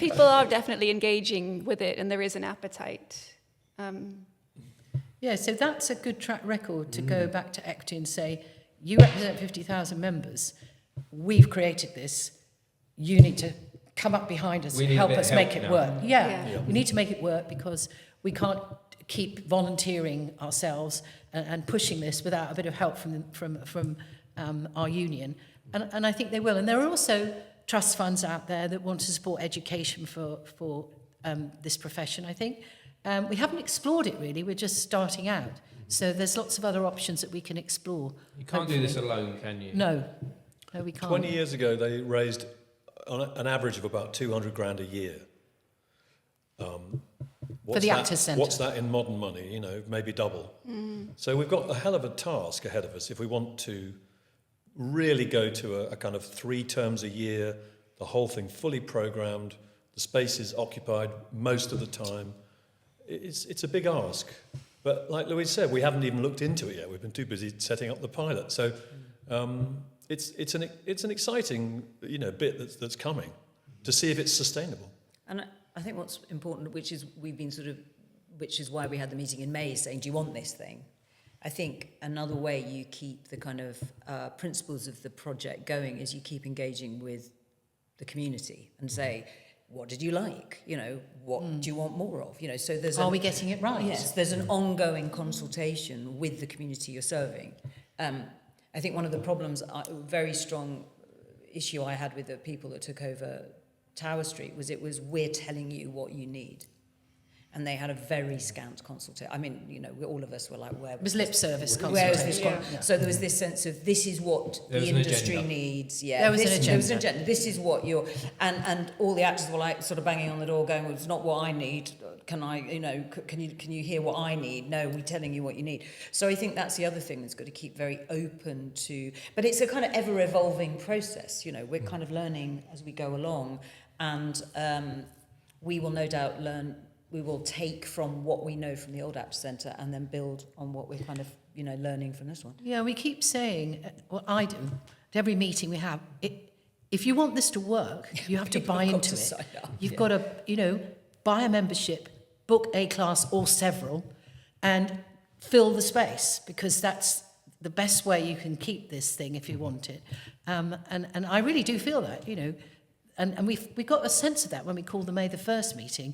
People are definitely engaging with it, and there is an appetite. Yeah, so that's a good track record to go back to equity and say, you represent 50,000 members. We've created this. You need to come up behind us and help us make it work. Yeah, we need to make it work because we can't keep volunteering ourselves and pushing this without a bit of help from our union. And I think they will. And there are also trust funds out there that want to support education for this profession, I think. We haven't explored it really, we're just starting out. So there's lots of other options that we can explore. You can't do this alone, can you? No, we can't. 20 years ago, they raised on an average of about 200 grand a year. For the Actors Centre. What's that in modern money? Maybe double. So we've got a hell of a task ahead of us if we want to really go to a kind of 3 terms a year, the whole thing fully programmed, the space is occupied most of the time. It's a big ask. But like Louise said, we haven't even looked into it yet. We've been too busy setting up the pilot. So it's an exciting bit that's coming to see if it's sustainable. And I think what's important, which is why we had the meeting in May saying, do you want this thing? I think another way you keep the kind of principles of the project going is you keep engaging with the community and say, what did you like? What do you want more of? So Are we getting it right? Yes, there's an ongoing consultation with the community you're serving. I think one of the problems, a very strong issue I had with the people that took over Tower Street was we're telling you what you need. And they had a very scant consultation. I mean, all of us were like, where It was lip service where is this consultation. So there was this sense of this is what the industry needs. Yeah, there was an There was an agenda. This is what you're... And all the actors were like sort of banging on the door going, well, it's not what I need. Can I, can you hear what I need? No, we're telling you what you need. So I think that's the other thing that's got to keep very open to... But it's a kind of ever-evolving process. We're kind of learning as we go along. And we will no doubt learn... We will take from what we know from the old Actors Centre and then build on what we're kind of, learning from this one. Yeah, we keep saying, what I do, at every meeting we have, if you want this to work, you have to buy into it. You've got to, buy a membership, book a class or several, and fill the space, because that's the best way you can keep this thing if you want it. And I really do feel that, and we got a sense of that when we called the May the 1st meeting.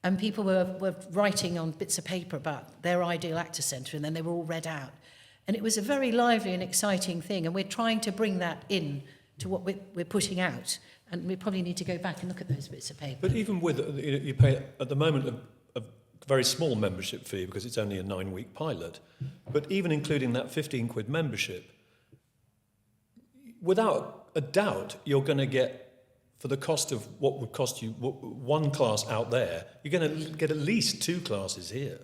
And people were writing on bits of paper about their ideal Actors Centre, and then they were all read out. And it was a very lively and exciting thing, and we're trying to bring that in to what we're putting out. And we probably need to go back and look at those bits of paper. But even with, you pay at the moment a very small membership fee because it's only a 9-week pilot. But even including that 15 quid membership, without a doubt, you're going to get, for the cost of what would cost you one class out there, you're going to get at least 2 classes here.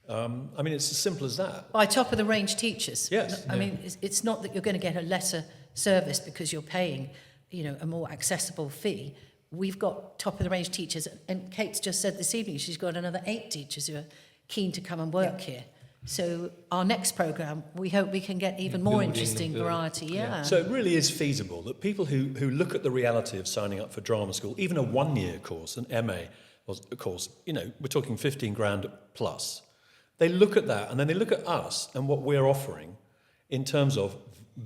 I mean, it's as simple as that. By top of the range teachers. Yes. I mean, it's not that you're going to get a lesser service because you're paying, a more accessible fee. We've got top of the range teachers, and Kate's just said this evening she's got another 8 teachers who are keen to come and work here. So our next programme, we hope we can get even more interesting variety. Yeah. So it really is feasible that people who look at the reality of signing up for drama school, even a 1-year course, an MA course, we're talking 15 grand plus. They look at that and then they look at us and what we're offering in terms of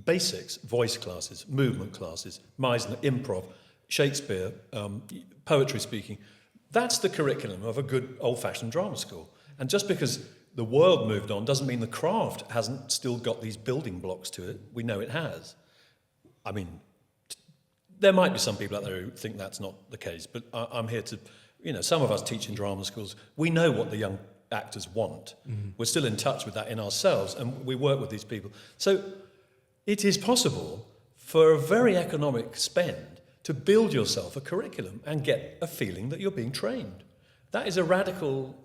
basics, voice classes, movement classes, Meisner, improv, Shakespeare, poetry speaking. That's the curriculum of a good old-fashioned drama school. And just because the world moved on doesn't mean the craft hasn't still got these building blocks to it. We know it has. I mean, there might be some people out there who think that's not the case, but I'm here to, some of us teach in drama schools. We know what the young actors want. We're still in touch with that in ourselves, and we work with these people. So it is possible for a very economic spend to build yourself a curriculum and get a feeling that you're being trained. That is a radical,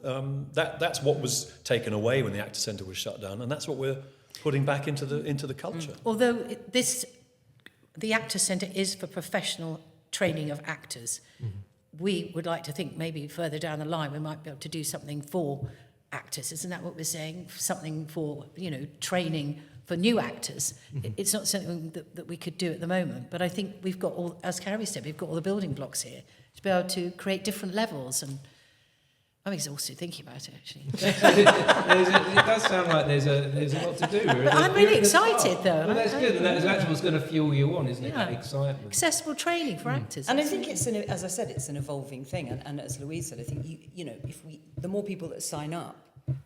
that's what was taken away when the Actors Centre was shut down, and that's what we're putting back into the culture. Although the Actors Centre is for professional training of actors. We would like to think maybe further down the line we might be able to do something for actors. Isn't that what we're saying? Something for, training for new actors. It's not something that we could do at the moment, but I think we've got all, as Harry said, we've got all the building blocks here to be able to create different levels. And I'm exhausted thinking about it, actually. It does sound like there's a lot to do. I'm really excited, though. Well, that's good, and that's what's going to fuel you on, isn't it? Yeah. That excitement. Accessible training for actors. And I think as I said, it's an evolving thing. And as Louise said, I think the more people that sign up,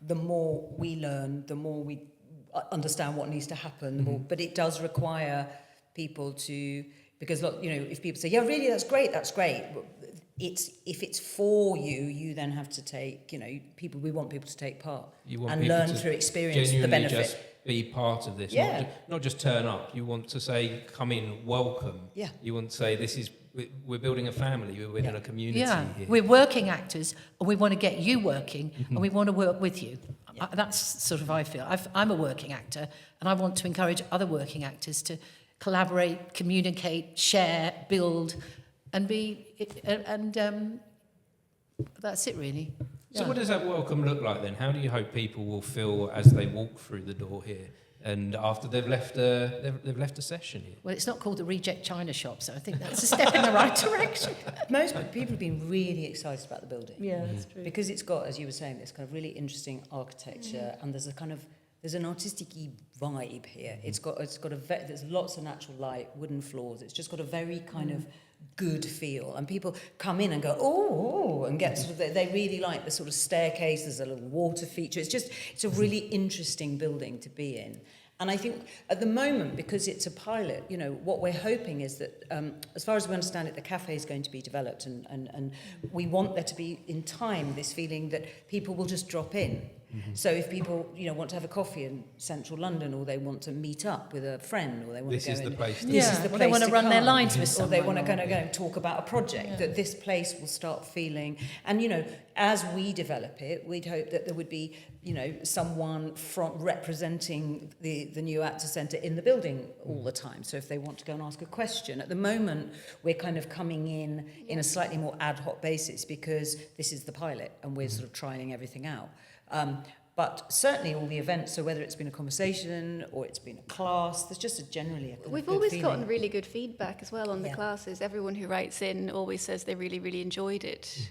the more we learn, the more we understand what needs to happen. But it does require people to, because if people say, yeah, really, that's great. If it's for you, you then have to take, we want people to take part and learn through experience the benefit. Just be part of this, not just turn up. You want to say, come in, welcome. Yeah. You want to say, we're building a family, we're building a community here. We're working actors, and we want to get you working, and we want to work with you. Yeah. That's sort of how I feel. I'm a working actor, and I want to encourage other working actors to collaborate, communicate, share, build, and that's it, really. So what does that welcome look like then? How do you hope people will feel as they walk through the door here and after they've left a session here? Well, it's not called the Reject China Shop, so I think that's a step in the right direction. Most people have been really excited about the building. Yeah, that's true. Because it's got, as you were saying, this kind of really interesting architecture, and there's an artistic-y vibe here. There's lots of natural light, wooden floors. It's just got a very kind of good feel, and people come in and go, oh, and get sort of, they really like the sort of staircase. There's a little water feature. It's a really interesting building to be in. And I think at the moment, because it's a pilot, what we're hoping is that, as far as we understand it, the cafe is going to be developed, and we want there to be, in time, this feeling that people will just drop in. So if people, want to have a coffee in central London, or they want to meet up with a friend, or they want to go in, this is the place they want to run their lines with someone, or they want to go and talk about a project, that this place will start feeling. And as we develop it, we'd hope that there would be someone from representing the new Actor Centre in the building all the time. So if they want to go and ask a question, at the moment we're kind of coming in a slightly more ad hoc basis, because this is the pilot and we're sort of trialing everything out. But certainly all the events, so whether it's been a conversation or it's been a class, there's just generally a We've good always feeling. gotten really good feedback as well on the classes. Everyone who writes in always says they really, really enjoyed it.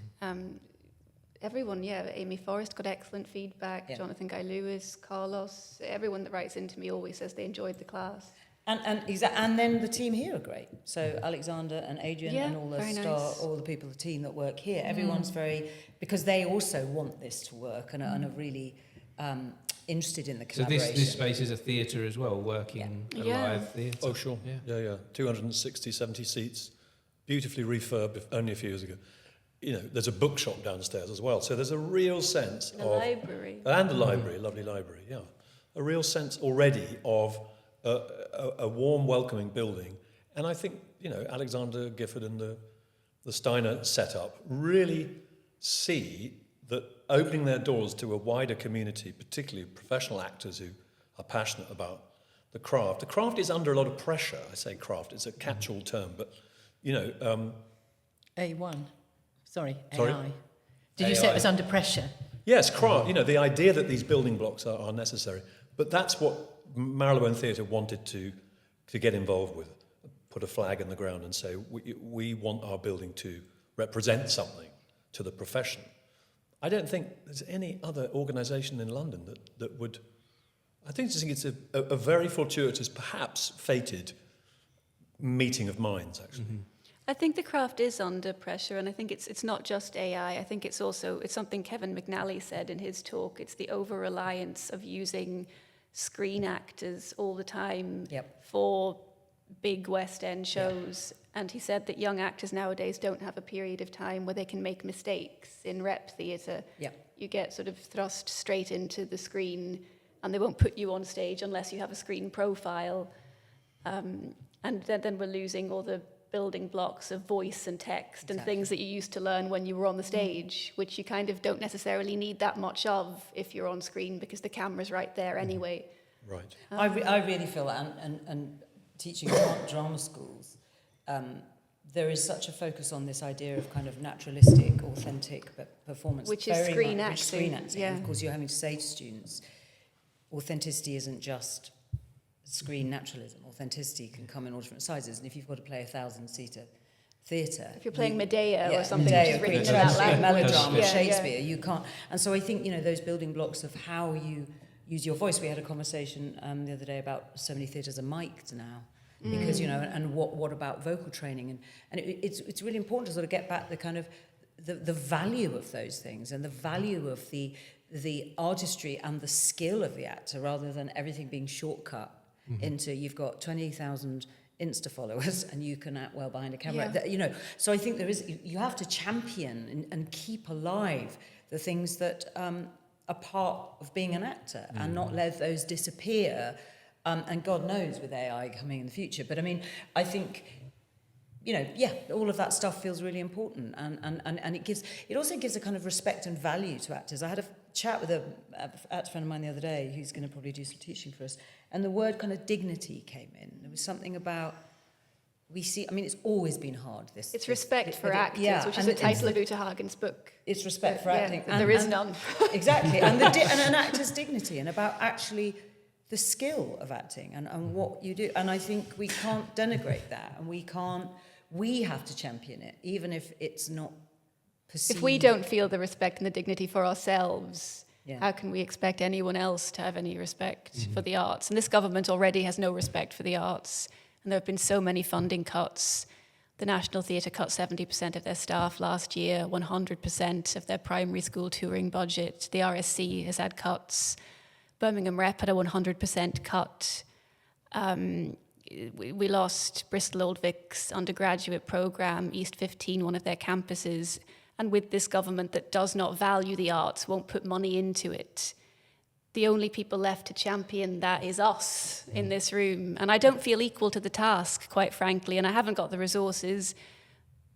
Everyone, Amy Forrest got excellent feedback, Jonathan Guy-Lewis, Carlos, everyone that writes into me always says they enjoyed the class. And then the team here are great. So Alexander and Adrian and all all the people, the team that work here, everyone's very, because they also want this to work and are really interested in the collaboration. So this space is a theatre as well, working a live theatre. Oh, sure. Yeah. 260, 70 seats, beautifully refurbed only a few years ago. There's a bookshop downstairs as well. So there's a real sense of... library. And a library, a lovely library, yeah. A real sense already of a warm, welcoming building. And I think, Alexander Gifford and the Steiner setup really see that opening their doors to a wider community, particularly professional actors who are passionate about the craft. The craft is under a lot of pressure. I say craft, it's a catch-all term, but, A1. Sorry, Sorry? AI. Did you say it was under pressure? Yes, craft. The idea that these building blocks are necessary. But that's what Marylebone Theatre wanted to get involved with. Put a flag in the ground and say, we want our building to represent something to the profession. I don't think there's any other organisation in London that would... I think it's a very fortuitous, perhaps fated meeting of minds, actually. Mm-hmm. I think the craft is under pressure, and I think it's not just AI. I think it's something Kevin McNally said in his talk. It's the over-reliance of using screen actors all the time for big West End shows. And he said that young actors nowadays don't have a period of time where they can make mistakes. In rep theatre, you get sort of thrust straight into the screen, and they won't put you on stage unless you have a screen profile. And then we're losing all the building blocks of voice and text and things that you used to learn when you were on the stage, which you kind of don't necessarily need that much of if you're on screen, because the camera's right there anyway. Right. I really feel that, and teaching drama schools, there is such a focus on this idea of kind of naturalistic, authentic performance. Which is screen acting. Yeah. And of course, you're having to say to students, authenticity isn't just screen naturalism. Authenticity can come in all different sizes, and if you've got to play a 1,000-seater theatre. If you're playing Medea Yeah, or something Medea, which is written in Queen that Elizabeth, language. melodrama, Yeah, Shakespeare, you can't. And so I think, those building blocks of how you use your voice. We had a conversation the other day about so many theatres are mic'd now. Because, and what about vocal training? And it's really important to sort of get back the kind of the value of those things and the value of the artistry and the skill of the actor, rather than everything being shortcut into you've got 20,000 Insta followers and you can act well behind a camera. Yeah. So I think you have to champion and keep alive the things that are part of being an actor and not let those disappear. And God knows with AI coming in the future. But I mean, I think, all of that stuff feels really important. And it also gives a kind of respect and value to actors. I had a chat with an actor friend of mine the other day who's going to probably do some teaching for us. And the word kind of dignity came in. There was something about, it's always been hard. It's respect for actors, which is the title of Uta Hagen's book. It's respect for acting. And there is none. Exactly. And an actor's dignity, and about actually the skill of acting and what you do. And I think we can't denigrate that, and we have to champion it, even if it's not perceived. If we don't feel the respect and the dignity for ourselves, how can we expect anyone else to have any respect for the arts? And this government already has no respect for the arts. And there have been so many funding cuts. The National Theatre cut 70% of their staff last year, 100% of their primary school touring budget. The RSC has had cuts. Birmingham Rep had a 100% cut. We lost Bristol Old Vic's undergraduate programme, East 15, one of their campuses. And with this government that does not value the arts, won't put money into it, the only people left to champion that is us in this room. And I don't feel equal to the task, quite frankly, and I haven't got the resources,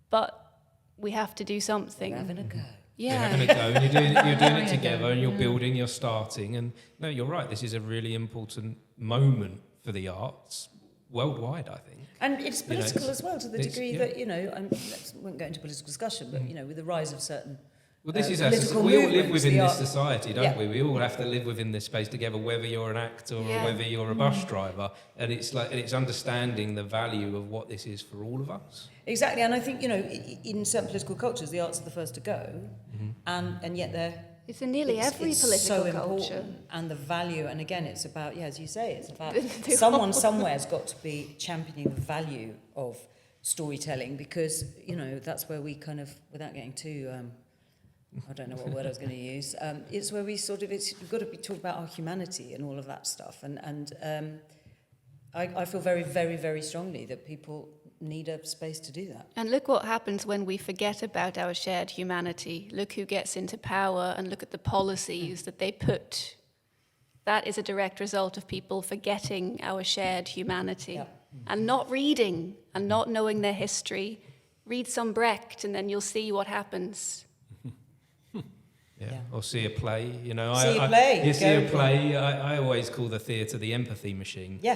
but we have to do something. We're having a go. You're having a go, and you're doing it together, and you're building, you're starting. And no, you're right, this is a really important moment for the arts worldwide, I think. And it's political as well, to the degree that, and we won't go into political discussion, but, with the rise of certain Well, this is political we all live movements, within this society, don't Yeah. we? We all have to live within this space together, whether you're an actor or whether you're a bus driver. And it's understanding the value of what this is for all of us. Exactly, and I think, in certain political cultures, the arts are the first to go, and yet they're... It's in nearly every it's political so culture. Important, and the value, and again, it's about, as you say, it's about someone somewhere's got to be championing the value of storytelling, because, that's where we kind of, without getting too... I don't know what word I was going to use. It's where we we've got to be talking about our humanity and all of that stuff. And I feel very, very, very strongly that people need a space to do that. And look what happens when we forget about our shared humanity. Look who gets into power, and look at the policies that they put. That is a direct result of people forgetting our shared humanity and not reading and not knowing their history. Read some Brecht and then you'll see what happens. Yeah. Or see a play, See a play. You see a play. I always call the theatre the empathy machine. Yeah.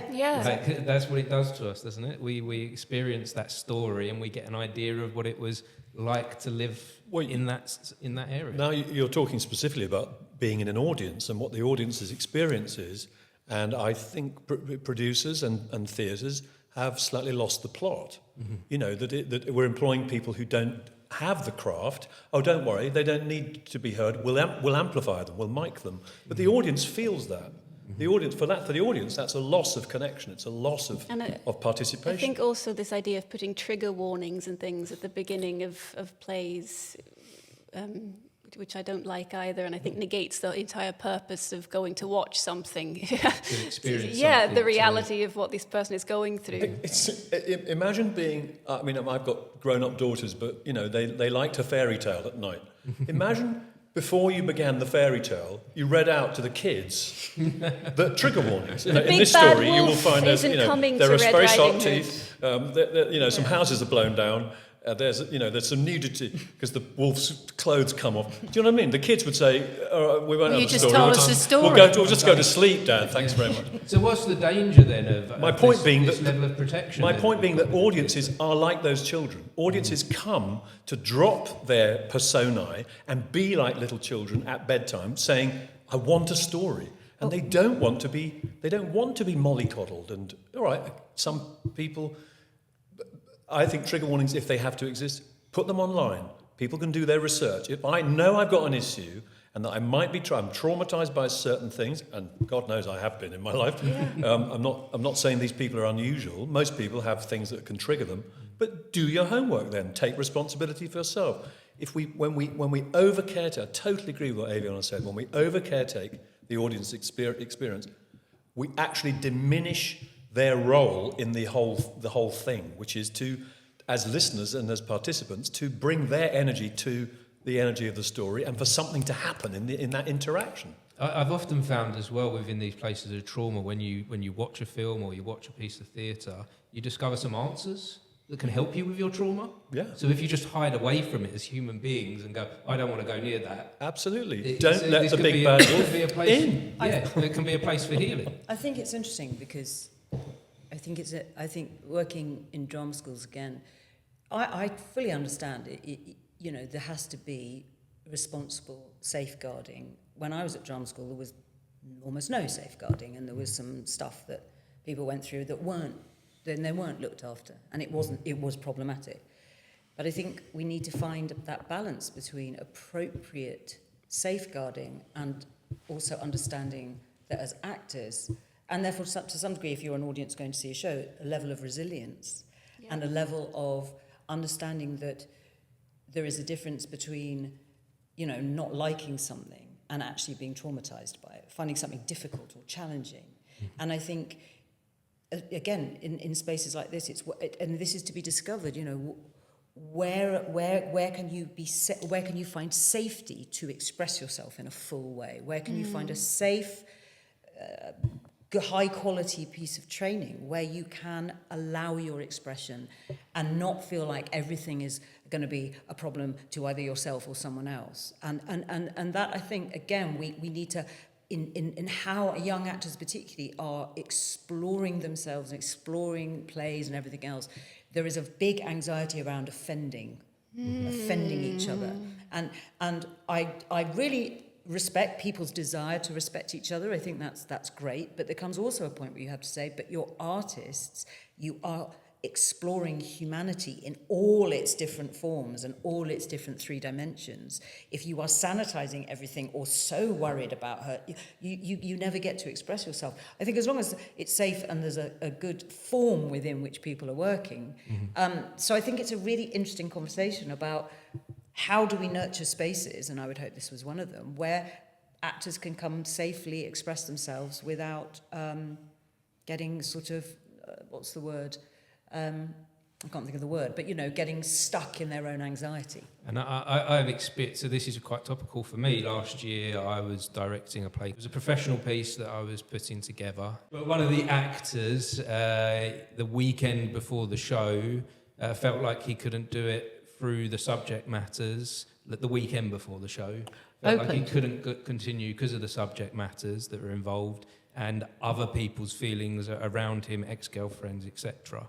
That's what it does to us, doesn't it? We experience that story and we get an idea of what it was like to live in that area. Now you're talking specifically about being in an audience and what the audience's experience is, and I think producers and theatres have slightly lost the plot. That we're employing people who don't have the craft. Oh, don't worry, they don't need to be heard. We'll amplify them, we'll mic them. But the audience feels that. The audience, for the audience, that's a loss of connection. It's a loss of participation. I think also this idea of putting trigger warnings and things at the beginning of plays, which I don't like either, and I think negates the entire purpose of going to watch something. To experience the reality of what this person is going through. Imagine being, I've got grown-up daughters, but, they liked a fairy tale at night. Imagine before you began the fairy tale, you read out to the kids the trigger warnings. In this story, you will find there are very sharp teeth, some houses are blown down, there's some nudity because the wolf's clothes come off. Do you know what I mean? The kids would say, "We won't have a story. You just told us a story. We'll just go to sleep, Dad. Thanks very much." So what's the danger then of this level of protection? My point being that audiences are like those children. Audiences come to drop their personae and be like little children at bedtime, saying, "I want a story," and they don't want to be mollycoddled. And all right, some people. I think trigger warnings, if they have to exist, put them online. People can do their research. If I know I've got an issue and that I might be I'm traumatized by certain things, and God knows I have been in my life. Yeah. I'm not saying these people are unusual. Most people have things that can trigger them. But do your homework then. Take responsibility for yourself. When we overcaretake, I totally agree with what Ayvianna said. When we overcaretake the audience experience, we actually diminish their role in the whole thing, which is to, as listeners and as participants, to bring their energy to the energy of the story and for something to happen in that interaction. I've often found as well within these places of trauma, when you watch a film or you watch a piece of theatre, you discover some answers that can help you with your trauma. Yeah. So if you just hide away from it as human beings and go, I don't want to go near that. Absolutely. Don't let the big bad wolf in. Yeah, it can be a place for healing. I think it's interesting because I think working in drama schools again, I fully understand it. You know, there has to be responsible safeguarding. When I was at drama school, there was almost no safeguarding, and there was some stuff that people went through that weren't looked after, and it was problematic. But I think we need to find that balance between appropriate safeguarding and also understanding that as actors, and therefore to some degree, if you're an audience going to see a show, a level of resilience and a level of understanding that there is a difference between, you know, not liking something and actually being traumatized by it, finding something difficult or challenging. And I think, again, in spaces like this, and this is to be discovered, you know, where can you find safety to express yourself in a full way? Where can you find a safe, high quality piece of training where you can allow your expression and not feel like everything is going to be a problem to either yourself or someone else? And that, I think, again, we need to, in how young actors particularly are exploring themselves and exploring plays and everything else, there is a big anxiety around offending each other. And I really respect people's desire to respect each other. I think that's great. But there comes also a point where you have to say, but you're artists, you are exploring humanity in all its different forms and all its different three dimensions. If you are sanitizing everything or so worried about her, you never get to express yourself. I think as long as it's safe and there's a good form within which people are working. So I think it's a really interesting conversation about how do we nurture spaces, and I would hope this was one of them, where actors can come safely express themselves without getting sort of, what's the word? I can't think of the word, but, you know, getting stuck in their own anxiety. And I've experienced, so this is quite topical for me. Last year I was directing a play. It was a professional piece that I was putting together. But one of the actors, the weekend before the show, felt like he couldn't do it through the subject matters, the weekend before the show. Felt like he couldn't continue because of the subject matters that were involved and other people's feelings around him, ex-girlfriends, etc.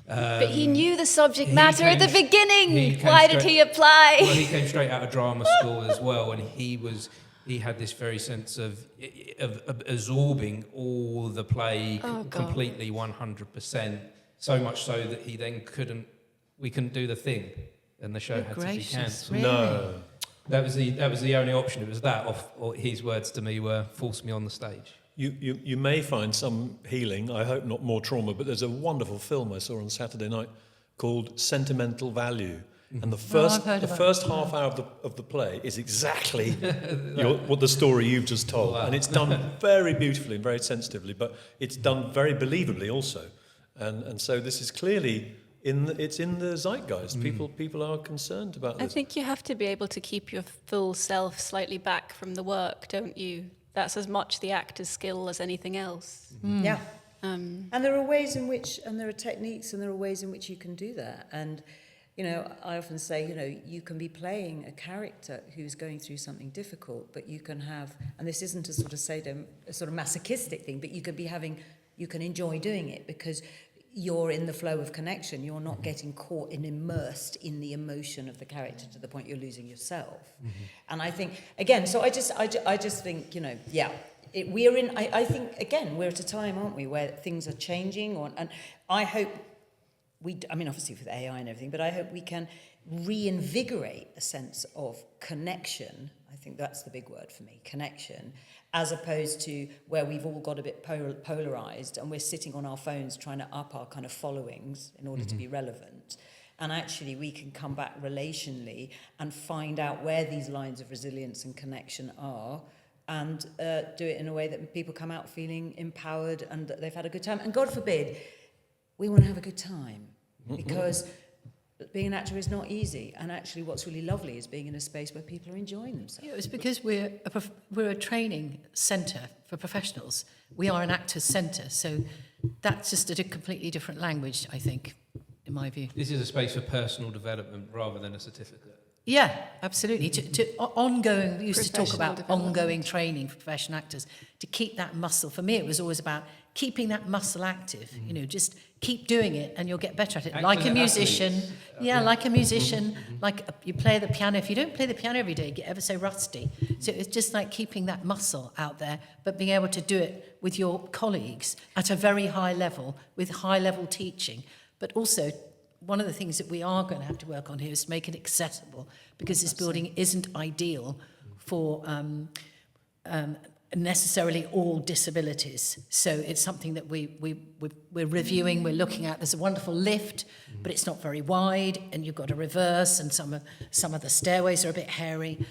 But he knew the subject matter at the beginning. Why did he apply? Well, he came straight out of drama school as well, and he had this very sense of absorbing all the play completely 100%, so much so that he then we couldn't do the thing, and the show had to be cancelled. Really? No. That was the only option. It was that, or his words to me were, force me on the stage. You may find some healing, I hope not more trauma, but there's a wonderful film I saw on Saturday night called Sentimental Value. And the first half hour of the play is exactly what the story you've just told. Wow. And it's done very beautifully and very sensitively, but it's done very believably also. And so this is clearly it's in the zeitgeist. People are concerned about this. I think you have to be able to keep your full self slightly back from the work, don't you? That's as much the actor's skill as anything else. Yeah. And there are ways in which, and there are techniques, and there are ways in which you can do that. And, you know, I often say, you know, you can be playing a character who's going through something difficult, but you can have, and this isn't a sort of masochistic thing, but you can enjoy doing it because you're in the flow of connection. You're not getting caught and immersed in the emotion of the character to the point you're losing yourself. And I think, again, so I just think, you know, yeah, I think, again, we're at a time, aren't we, where things are changing, and I hope I mean, obviously with AI and everything, but I hope we can reinvigorate a sense of connection. I think that's the big word for me, connection, as opposed to where we've all got a bit polarized and we're sitting on our phones trying to up our kind of followings in order to be relevant. And actually we can come back relationally and find out where these lines of resilience and connection are, and do it in a way that people come out feeling empowered and that they've had a good time. And God forbid, we want to have a good time, because being an actor is not easy. And actually what's really lovely is being in a space where people are enjoying themselves. Yeah, it's because we're a training centre for professionals. We are an actors' centre, so that's just a completely different language, I think, in my view. This is a space for personal development rather than a certificate. Yeah, absolutely. Ongoing, we used to talk about Professional ongoing training for professional actors, to keep that muscle. For me, it was always about keeping that muscle active, you know, just keep doing it and you'll get better at it. Actors like a are musician. athletes. Like a musician, like you play the piano. If you don't play the piano every day, you get ever so rusty. So it's just like keeping that muscle out there, but being able to do it with your colleagues at a very high level, with high level teaching. But also, one of the things that we are going to have to work on here is to make it accessible, because this building isn't ideal for necessarily all disabilities. So it's something that we're reviewing, we're looking at. There's a wonderful lift, but it's not very wide, and you've got a reverse, and some of the stairways are a bit hairy.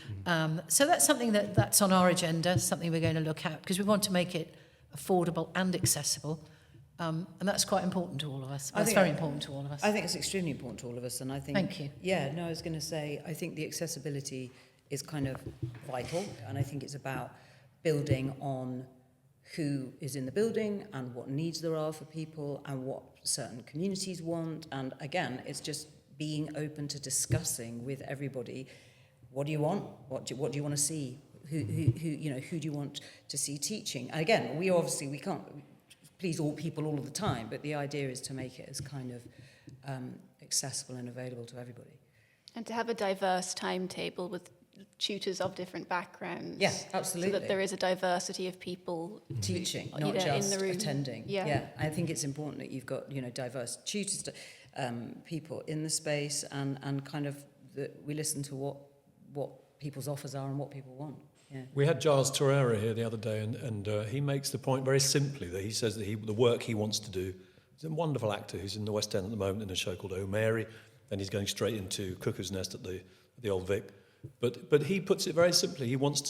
So that's something that's on our agenda, something we're going to look at, because we want to make it affordable and accessible. And that's quite important to all of us. That's very important to all of us. I think it's extremely important to all of us, and I think... Thank you. Yeah, no, I was going to say, I think the accessibility is kind of vital, and I think it's about building on who is in the building and what needs there are for people and what certain communities want. And again, it's just being open to discussing with everybody, what do you want? What do you want to see? Who do you want to see teaching? And again, we can't please all people all of the time, but the idea is to make it as kind of accessible and available to everybody. And to have a diverse timetable with tutors of different backgrounds. Yeah, absolutely. So that there is a diversity of people teaching, who, not just in the room. attending. Yeah, I think it's important that you've got diverse tutors, people in the space, and kind of that we listen to what people's offers are and what people want. Yeah. We had Giles Torreira here the other day, and he makes the point very simply that he says that the work he wants to do, he's a wonderful actor who's in the West End at the moment in a show called Oh Mary, and he's going straight into Cuckoo's Nest at the Old Vic. But he puts it very simply. He wants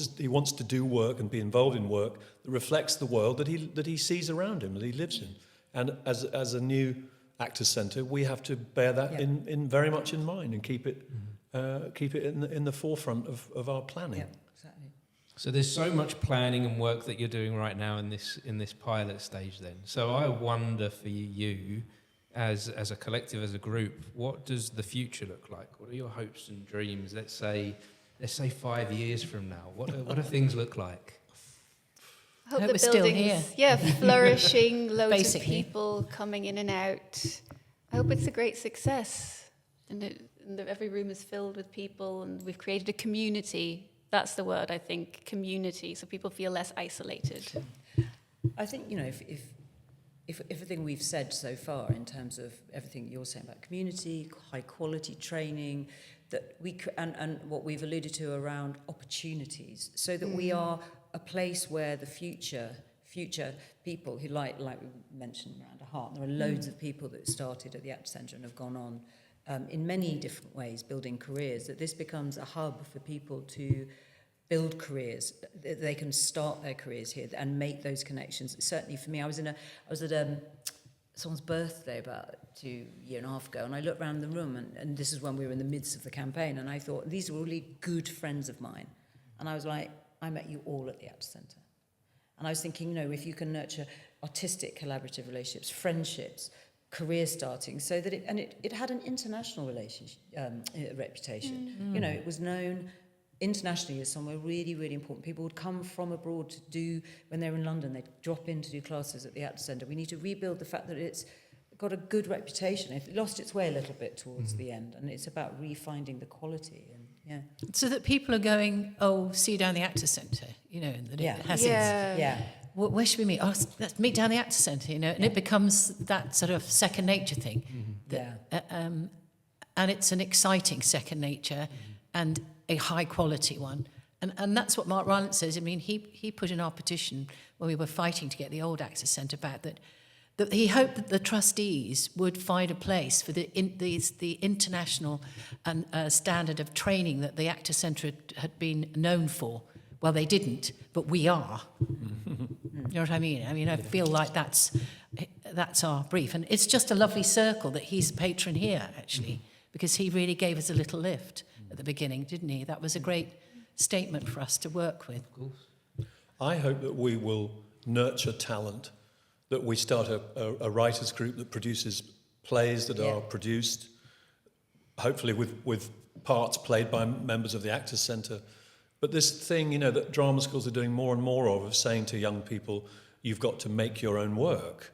to do work and be involved in work that reflects the world that he sees around him, that he lives in. And as a new Actors Centre, we have to bear that in very much in mind and keep it in the forefront of our planning. Yeah, exactly. So there's so much planning and work that you're doing right now in this pilot stage then. So I wonder for you, as a collective, as a group, what does the future look like? What are your hopes and dreams? Let's say 5 years from now. What do things look like? I hope we're the still building's here. Flourishing, loads Basically. of people coming in and out. I hope it's a great success, and every room is filled with people, and we've created a community. That's the word, I think, community, so people feel less isolated. I think if everything we've said so far in terms of everything you're saying about community, high quality training, that and what we've alluded to around opportunities, so that we are a place where the future people who like we mentioned around our heart, there are loads of people that started at the Actors Centre and have gone on in many different ways building careers, that this becomes a hub for people to build careers. They can start their careers here and make those connections. Certainly for me, I was at someone's birthday about 2.5 years ago, and I looked around the room, and this is when we were in the midst of the campaign, and I thought, these are really good friends of mine. And I was like, I met you all at the Actors Centre. And I was thinking, if you can nurture artistic collaborative relationships, friendships, career starting, so that it had an international reputation. It was known internationally as somewhere really, really important. People would come from abroad to do, when they're in London, they'd drop in to do classes at the Actors Centre. We need to rebuild the fact that it's got a good reputation. It lost its way a little bit towards the end, and it's about refinding the quality. And so that people are going, see you down the Actors Centre, and that it has Yeah. where should we meet? Oh, let's meet down the Actor Centre, you know, and it becomes that sort of second nature thing. And it's an exciting second nature and a high quality one. And that's what Mark Rylance says. I mean, he put in our petition when we were fighting to get the old Actor Centre back that he hoped that the trustees would find a place for the international and standard of training that the Actor Centre had been known for. Well, they didn't, but we are. You know what I mean? I mean, I feel like that's our brief. And it's just a lovely circle that he's a patron here, actually, because he really gave us a little lift at the beginning, didn't he? That was a great statement for us to work with. Of course. I hope that we will nurture talent, that we start a writers' group that produces plays that are produced, hopefully with parts played by members of the Actors Centre. But this thing, you know, that drama schools are doing more and more of saying to young people, you've got to make your own work,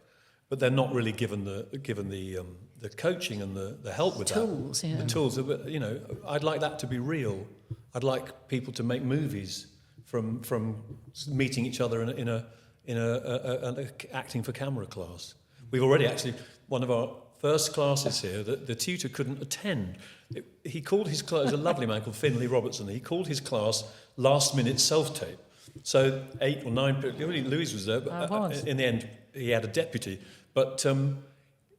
but they're not really given the coaching and the help with tools, that. yeah. The tools, you know, I'd like that to be real. I'd like people to make movies from meeting each other in a acting for camera class. We've already actually, one of our first classes here, the tutor couldn't attend. He called his class, a lovely man called Finlay Robertson, he called his class last minute self-tape. So 8 or 9 people, Louise was there, but in the end he had a deputy. But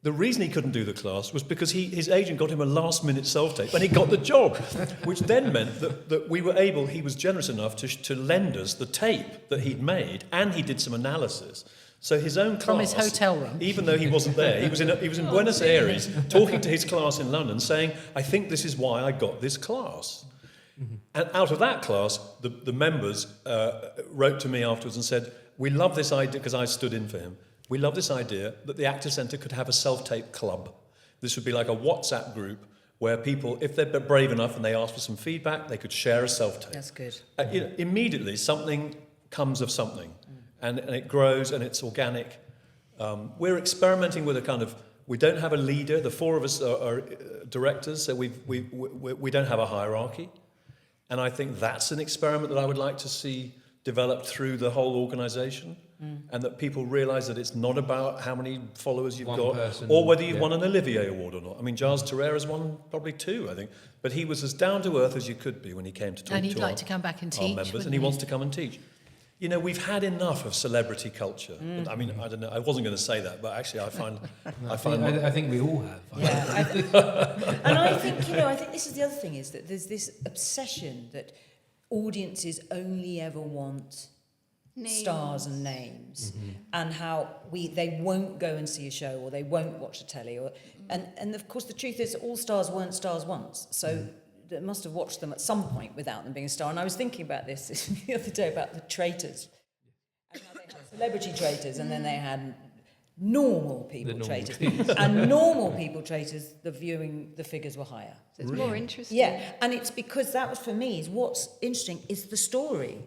the reason he couldn't do the class was because his agent got him a last minute self-tape and he got the job, which then meant that we were able, he was generous enough to lend us the tape that he'd made, and he did some analysis. So his own class, from his hotel room, even though he wasn't there, he was in Buenos Aires talking to his class in London, saying, "I think this is why I got this class." Mm-hmm. And out of that class, the members wrote to me afterwards and said, "We love this idea," because I stood in for him. "We love this idea that the Actors Centre could have a self-tape club. This would be like a WhatsApp group where people, if they're brave enough and they ask for some feedback, they could share a self-tape." That's good. You know, immediately, something comes of something. And it grows and it's organic. We're experimenting with a kind of, we don't have a leader. The 4 of us are directors, so we don't have a hierarchy. And I think that's an experiment that I would like to see developed through the whole organisation, and that people realise that it's not about how many followers you've got, or whether you've won an Olivier Award or not. I mean, Giles Terrer has won probably 2, I think. But he was as down to earth as you could be when he came to talk and he'd to like to come back and teach, members, and he wants to come and teach. You know, we've had enough of celebrity culture. I mean, I don't know. I wasn't going to say that, but actually, I think we all have. Yeah, and I think, you know, I think this is the other thing, is that there's this obsession that audiences only ever want stars and names, and how they won't go and see a show, or they won't watch the telly, and of course the truth is all stars weren't stars once, so. They must have watched them at some point without them being a star. And I was thinking about this the other day about the traitors, and how they had celebrity traitors, and then they had normal people traitors. And normal people traitors, the figures were higher. So it's more interesting. Yeah, and it's because that was, for me, is what's interesting is the story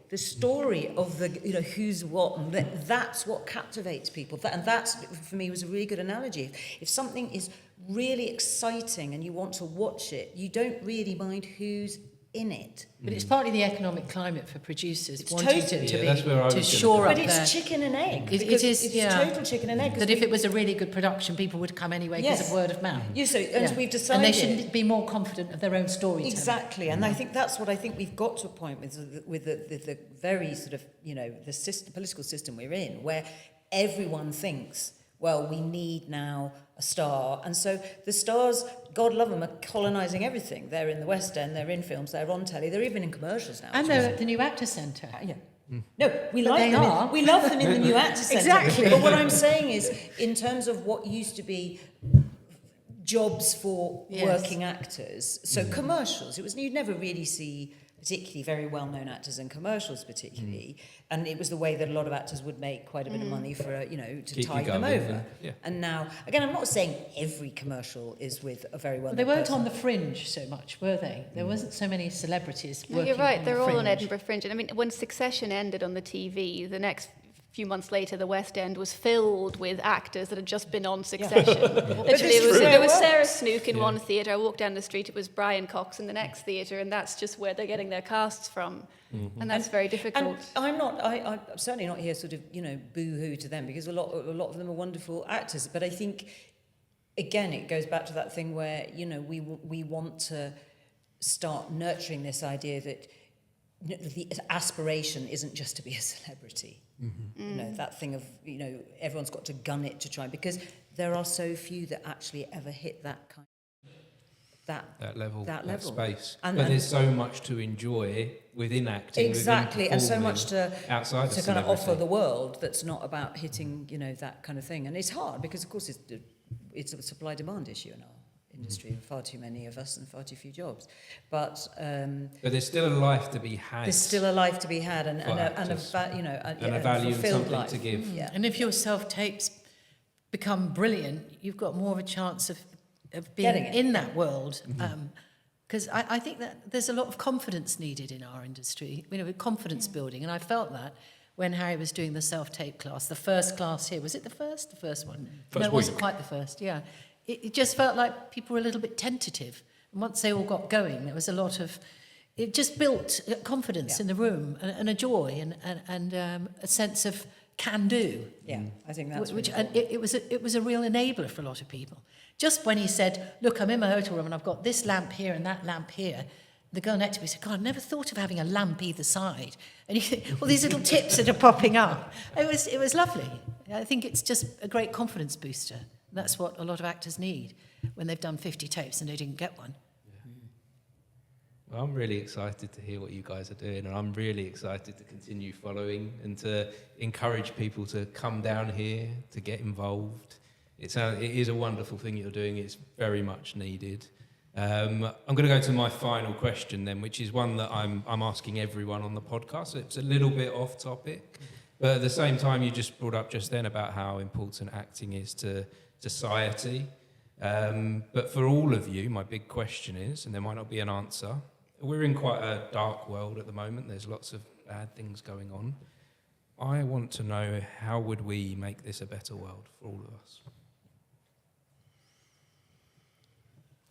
of the, you know, who's what, and that's what captivates people. And that's, for me, was a really good analogy. If something is really exciting and you want to watch it, you don't really mind who's in it. But it's partly the economic climate for producers it's wanting totally, to shore up but it's chicken and egg. It is, it's yeah. total chicken and egg. That if it was a really good production, people would come anyway because of word of mouth. We've decided, and they should be more confident of their own storytelling. Exactly, and I think that's what I think we've got to a point with the very sort of, you know, the political system we're in, where everyone thinks, well, we need now a star. And so the stars, God love them, are colonising everything. They're in the West End, they're in films, they're on telly, they're even in commercials now. And they're at the new Actor Centre. Yeah. No, we love them in the new Actor Centre. Exactly. But what I'm saying is, in terms of what used to be jobs for working actors, so commercials, you'd never really see particularly very well-known actors in commercials particularly, and it was the way that a lot of actors would make quite a bit of money for, you know, to tide them over. And now, again, I'm not saying every commercial is with a very well-known They weren't person. on the fringe so much, were they? There wasn't so many celebrities working. You're right, on they're the all fringe. on Edinburgh Fringe. And I mean, when Succession ended on the TV, the next few months later, the West End was filled with actors that had just been on Succession. Literally, there was Sarah Snook in one theatre. I walked down the street, it was Brian Cox in the next theatre, and that's just where they're getting their casts from. And that's very difficult. And I'm certainly not here sort of, boo-hoo to them, because a lot of them are wonderful actors. But I think, again, it goes back to that thing where, we want to start nurturing this idea that the aspiration isn't just to be a celebrity. That thing of, everyone's got to gun it to try, because there are so few that actually ever hit that kind that level, that space. But there's so much to enjoy within acting, exactly, and so much to outside to kind of offer the world that's not about hitting, that kind of thing. And it's hard because, of course, it's a supply-demand issue in our industry. Far too many of us and far too few jobs. But there's still a life to be had. There's still a life to be had, and a value and something life to give. Yeah. And if your self-tapes become brilliant, you've got more of a chance of being in that world. Because I think that there's a lot of confidence needed in our industry, with confidence building. And I felt that when Harry was doing the self-tape class, the first class here. Was it the first? The first one? No, it wasn't quite the first, yeah. It just felt like people were a little bit tentative. And once they all got going, there was a lot of... It just built confidence in the room, and a joy, and a sense of can-do. Yeah, I think that's which really cool. it was a real enabler for a lot of people. Just when he said, look, I'm in my hotel room and I've got this lamp here and that lamp here, the girl next to me said, God, I never thought of having a lamp either side. And you think, all these little tips that are popping up. It was lovely. I think it's just a great confidence booster. That's what a lot of actors need when they've done 50 tapes and they didn't get one. Well, I'm really excited to hear what you guys are doing, and I'm really excited to continue following and to encourage people to come down here, to get involved. It is a wonderful thing you're doing. It's very much needed. I'm going to go to my final question then, which is one that I'm asking everyone on the podcast. It's a little bit off topic, but at the same time, you just brought up just then about how important acting is to society. But for all of you, my big question is, and there might not be an answer, we're in quite a dark world at the moment. There's lots of bad things going on. I want to know, how would we make this a better world for all of us?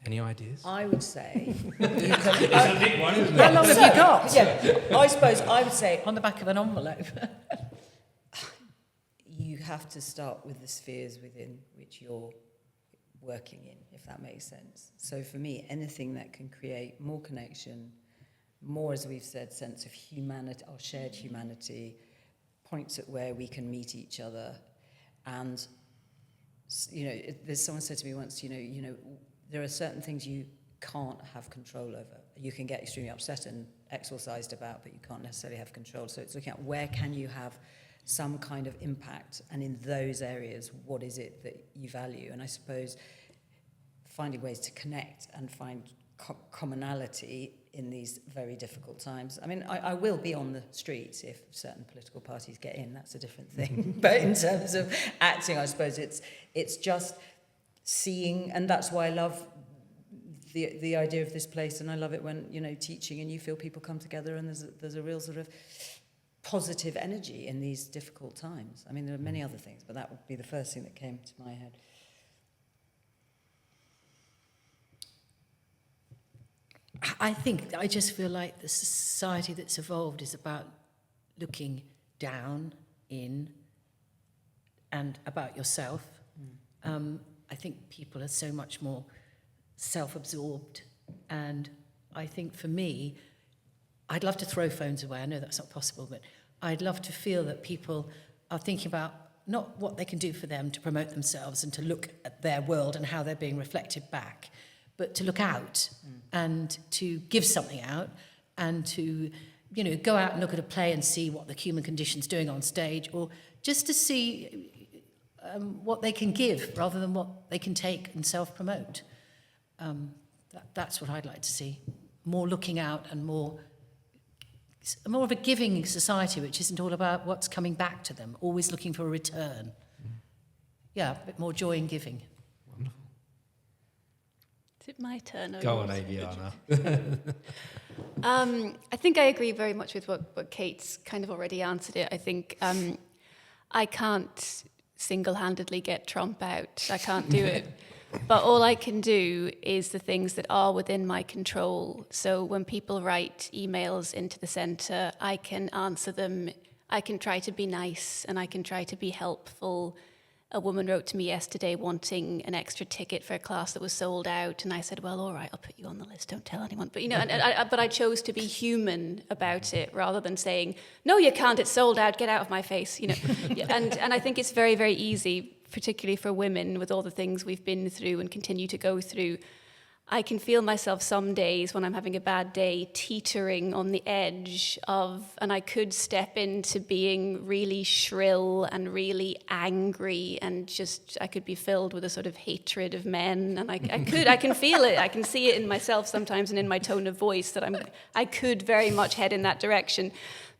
Any ideas? I would say... It's a big one, isn't it? How long have you got? Yeah, I suppose I would say... On the back of an envelope. You have to start with the spheres within which you're working in, if that makes sense. So for me, anything that can create more connection, more, as we've said, sense of humanity, our shared humanity, points at where we can meet each other. And, there's someone said to me once, there are certain things you can't have control over. You can get extremely upset and exorcised about, but you can't necessarily have control. So it's looking at where can you have some kind of impact, and in those areas, what is it that you value? And I suppose finding ways to connect and find commonality in these very difficult times. I mean, I will be on the streets if certain political parties get in. That's a different thing. But in terms of acting, I suppose it's just seeing, and that's why I love the idea of this place, and I love it when, teaching and you feel people come together and there's a real sort of positive energy in these difficult times. I mean, there are many other things, but that would be the first thing that came to my head. I just feel like the society that's evolved is about looking down, in, and about yourself. I think people are so much more self-absorbed, and I think for me, I'd love to throw phones away. I know that's not possible, but I'd love to feel that people are thinking about not what they can do for them to promote themselves and to look at their world and how they're being reflected back, but to look out and to give something out, and to, go out and look at a play and see what the human condition's doing on stage, or just to see what they can give rather than what they can take and self-promote. That's what I'd like to see. More looking out and more of a giving society, which isn't all about what's coming back to them, always looking for a return. Yeah, a bit more joy in giving. Wonderful. Is it my turn? Go on, Ayvianna. I think I agree very much with what Kate's kind of already answered it. I think I can't single-handedly get Trump out. I can't do it. But all I can do is the things that are within my control. So when people write emails into the centre, I can answer them. I can try to be nice and I can try to be helpful. A woman wrote to me yesterday wanting an extra ticket for a class that was sold out, and I said, well, all right, I'll put you on the list, don't tell anyone. But, but I chose to be human about it rather than saying, no, you can't, it's sold out, get out of my face, And I think it's very, very easy, particularly for women, with all the things we've been through and continue to go through. I can feel myself some days when I'm having a bad day teetering on the edge of, and I could step into being really shrill and really angry and just, I could be filled with a sort of hatred of men, and I can feel it. I can see it in myself sometimes and in my tone of voice that I could very much head in that direction.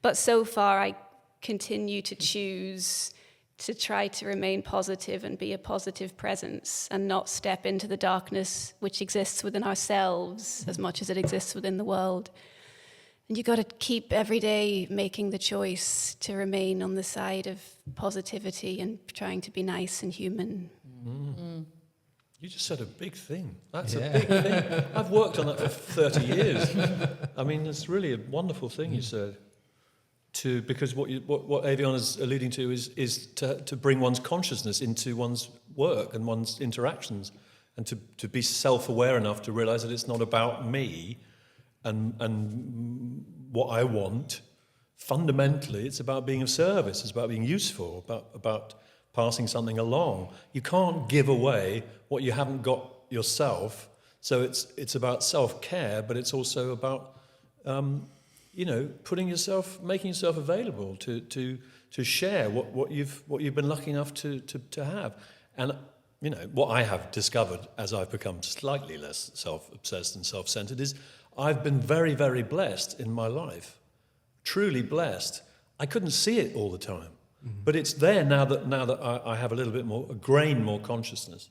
But so far I continue to choose to try to remain positive and be a positive presence and not step into the darkness which exists within ourselves as much as it exists within the world. And you've got to keep every day making the choice to remain on the side of positivity and trying to be nice and human. Mm. You just said a big thing. That's a big thing. I've worked on that for 30 years. I mean, it's really a wonderful thing you said. Because what Ayvianna is alluding to is to bring one's consciousness into one's work and one's interactions, and to be self-aware enough to realise that it's not about me and what I want. Fundamentally, it's about being of service. It's about being useful. About passing something along. You can't give away what you haven't got yourself. So it's about self-care, but it's also about making yourself available to share what you've been lucky enough to have. And what I have discovered as I've become slightly less self-obsessed and self-centered is I've been very, very blessed in my life. Truly blessed. I couldn't see it all the time, but it's there now that I have a grain more consciousness.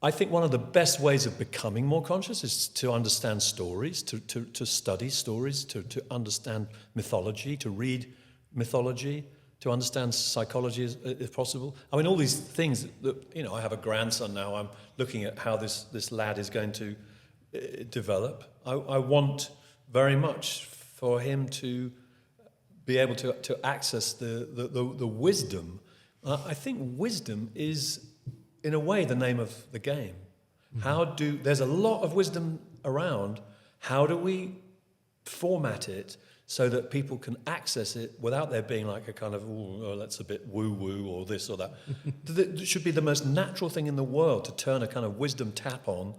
I think one of the best ways of becoming more conscious is to understand stories, to study stories, to understand mythology, to read mythology, to understand psychology if possible. I mean, all these things that I have a grandson now. I'm looking at how this lad is going to develop. I want very much for him to be able to access the wisdom. I think wisdom is, in a way, the name of the game. There's a lot of wisdom around. How do we format it so that people can access it without there being like a kind of, that's a bit woo-woo or this or that. It should be the most natural thing in the world to turn a kind of wisdom tap on,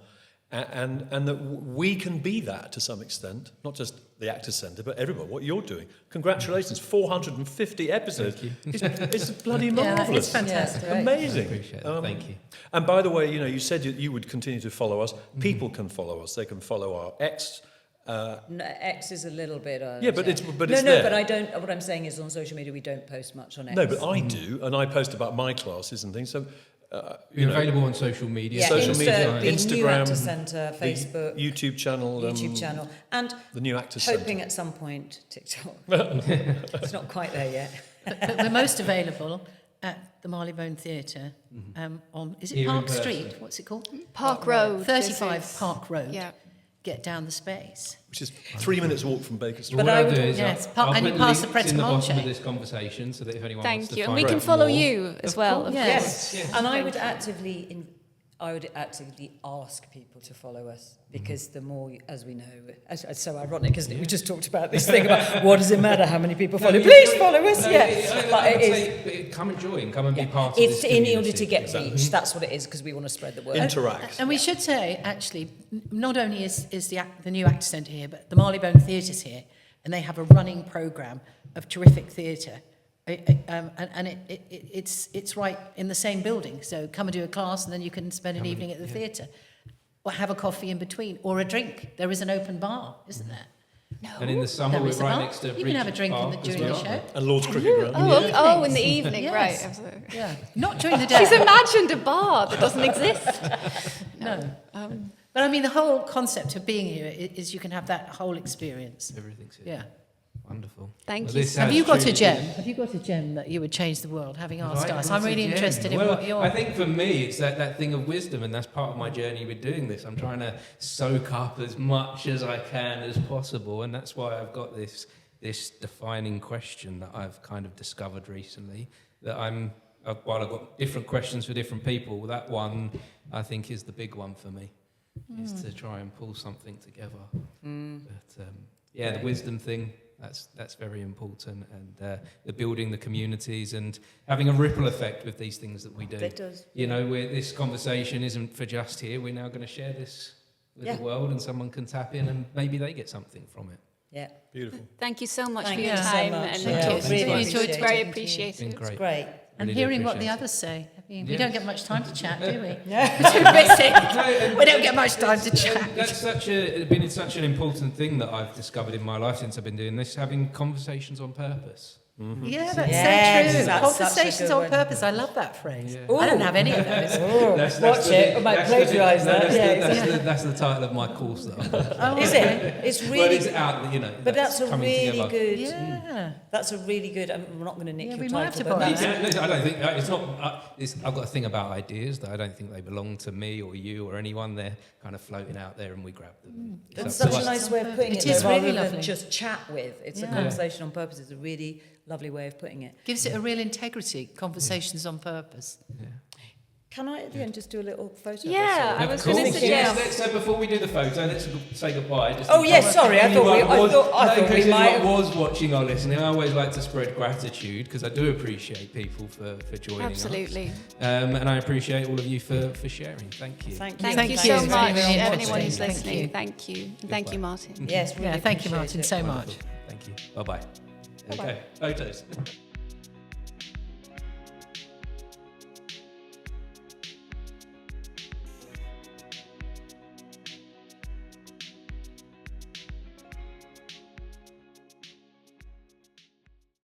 and that we can be that to some extent, not just the Actors Centre, but everybody, what you're doing. Congratulations, 450 episodes. It's bloody marvellous. Yeah, it's fantastic. Yeah, amazing. I appreciate it. Thank you. And by the way, you said you would continue to follow us. People can follow us. They can follow our X. No, X is a little bit. But it's no, there. but I don't. What I'm saying is, on social media, we don't post much on X. No, but I do, and I post about my classes and things. So. You're available on social media. Yeah, social media, the Instagram, new Actors Centre, Facebook, YouTube channel, and the new Actors hoping Centre. at some point TikTok. It's not quite there yet. But we're most available at the Marylebone Theatre is it Here in Park person. Street? What's it called? Park Road. 35 Park Road. Yeah. Get down the space. Which is 3 minutes walk from Baker Street. But What I I'll would- do is yes, I'll and you put pass the links Pret in the bottom Monche. of this conversation so that if anyone wants Thank to you. And find we can out follow more, you as well. Of Yes. course. And I would actively ask people to follow us, because the more, as we know, it's so ironic, isn't it? We just talked about this thing about what does it matter how many people follow? Please follow us, But it is. Come and join. Come and be part of It's this in community. order to get reach. That's what it is, because we want to spread the word. Interact. And we should say, actually, not only is the new Actors Centre here, but the Marylebone Theatre's here, and they have a running programme of terrific theatre. It's right in the same building. So come and do a class, and then you can spend an evening at the theatre, or have a coffee in between, or a drink. There is an open bar, isn't there? No. And in the summer, There we're is a right bar. next to You can have a drink during the show. And Lord's Cricket Ground. Oh, in the evening, Yes. right. Absolutely. Yeah, not during the day. She's imagined a bar that doesn't exist. No. But I mean, the whole concept of being here is you can have that whole experience. Everything's here. Yeah. Wonderful. Thank Well, you. this so has Have you got a truly- gem? Have you got a gem that you would change the world, having asked us? I'm really interested in Well, what you're... I think for me, it's that thing of wisdom, and that's part of my journey with doing this. I'm trying to soak up as much as I can as possible, and that's why I've got this defining question that I've kind of discovered recently. That while I've got different questions for different people, that one I think is the big one for me, is to try and pull something together. But the wisdom thing. That's very important, and the building the communities and having a ripple effect with these things that we do. It does. You know, this conversation isn't for just here. We're now going to share this with the world, and someone can tap in, and maybe they get something from it. Yeah. Beautiful. Thank you so much Thank for your you so time. much. And Yeah, it's really really appreciate very it. appreciated. It's been great. Great. And Really hearing what the appreciate others say. I mean, we Yeah. don't get much time to chat, do we? Yeah. We're too busy. No, We don't get much time to that's- chat. That's been such an important thing that I've discovered in my life since I've been doing this, having conversations on purpose. Yeah, that's Yes, so true. that's such a Conversations good on one. purpose. I love that phrase. Yeah. I don't have any of those. Watch it. I might plagiarise that. That's the title of my course that I'm doing. Oh, Is okay. it? It's Well, really. it's out, you know. But that's a coming really together. good. Yeah. That's a really good. We're not going to nick Yeah, your we title. might have to but borrow that's- that. Listen, I don't think it's not. I've got a thing about ideas that I don't think they belong to me or you or anyone. They're kind of floating out there, and we grab them. It's That's up to such a us. nice way of putting it. It is though, really rather than lovely. just chat with. It's a Yeah. conversation on purpose. It's a really lovely way of putting it. Gives it a real integrity. Conversations on purpose. Can I at the end just do a little photo? Yeah, I Of was course. going to Yes, suggest. let's, before we do the photo, let's say goodbye. Just Oh, in yes, case sorry, I thought anyone we- I thought in case we might anyone have- was watching or listening. I always like to spread gratitude because I do appreciate people for joining Absolutely. us. And I appreciate all of you for sharing. Thank you. Thank you. Thank Thank you you so very much, much. anyone who's Thank listening. you. Thank you. And thank you, Martin. Yes, really Yeah, thank you, appreciate Martin, it. so much. Wonderful. Thank you. Bye-bye. There we go. Photos.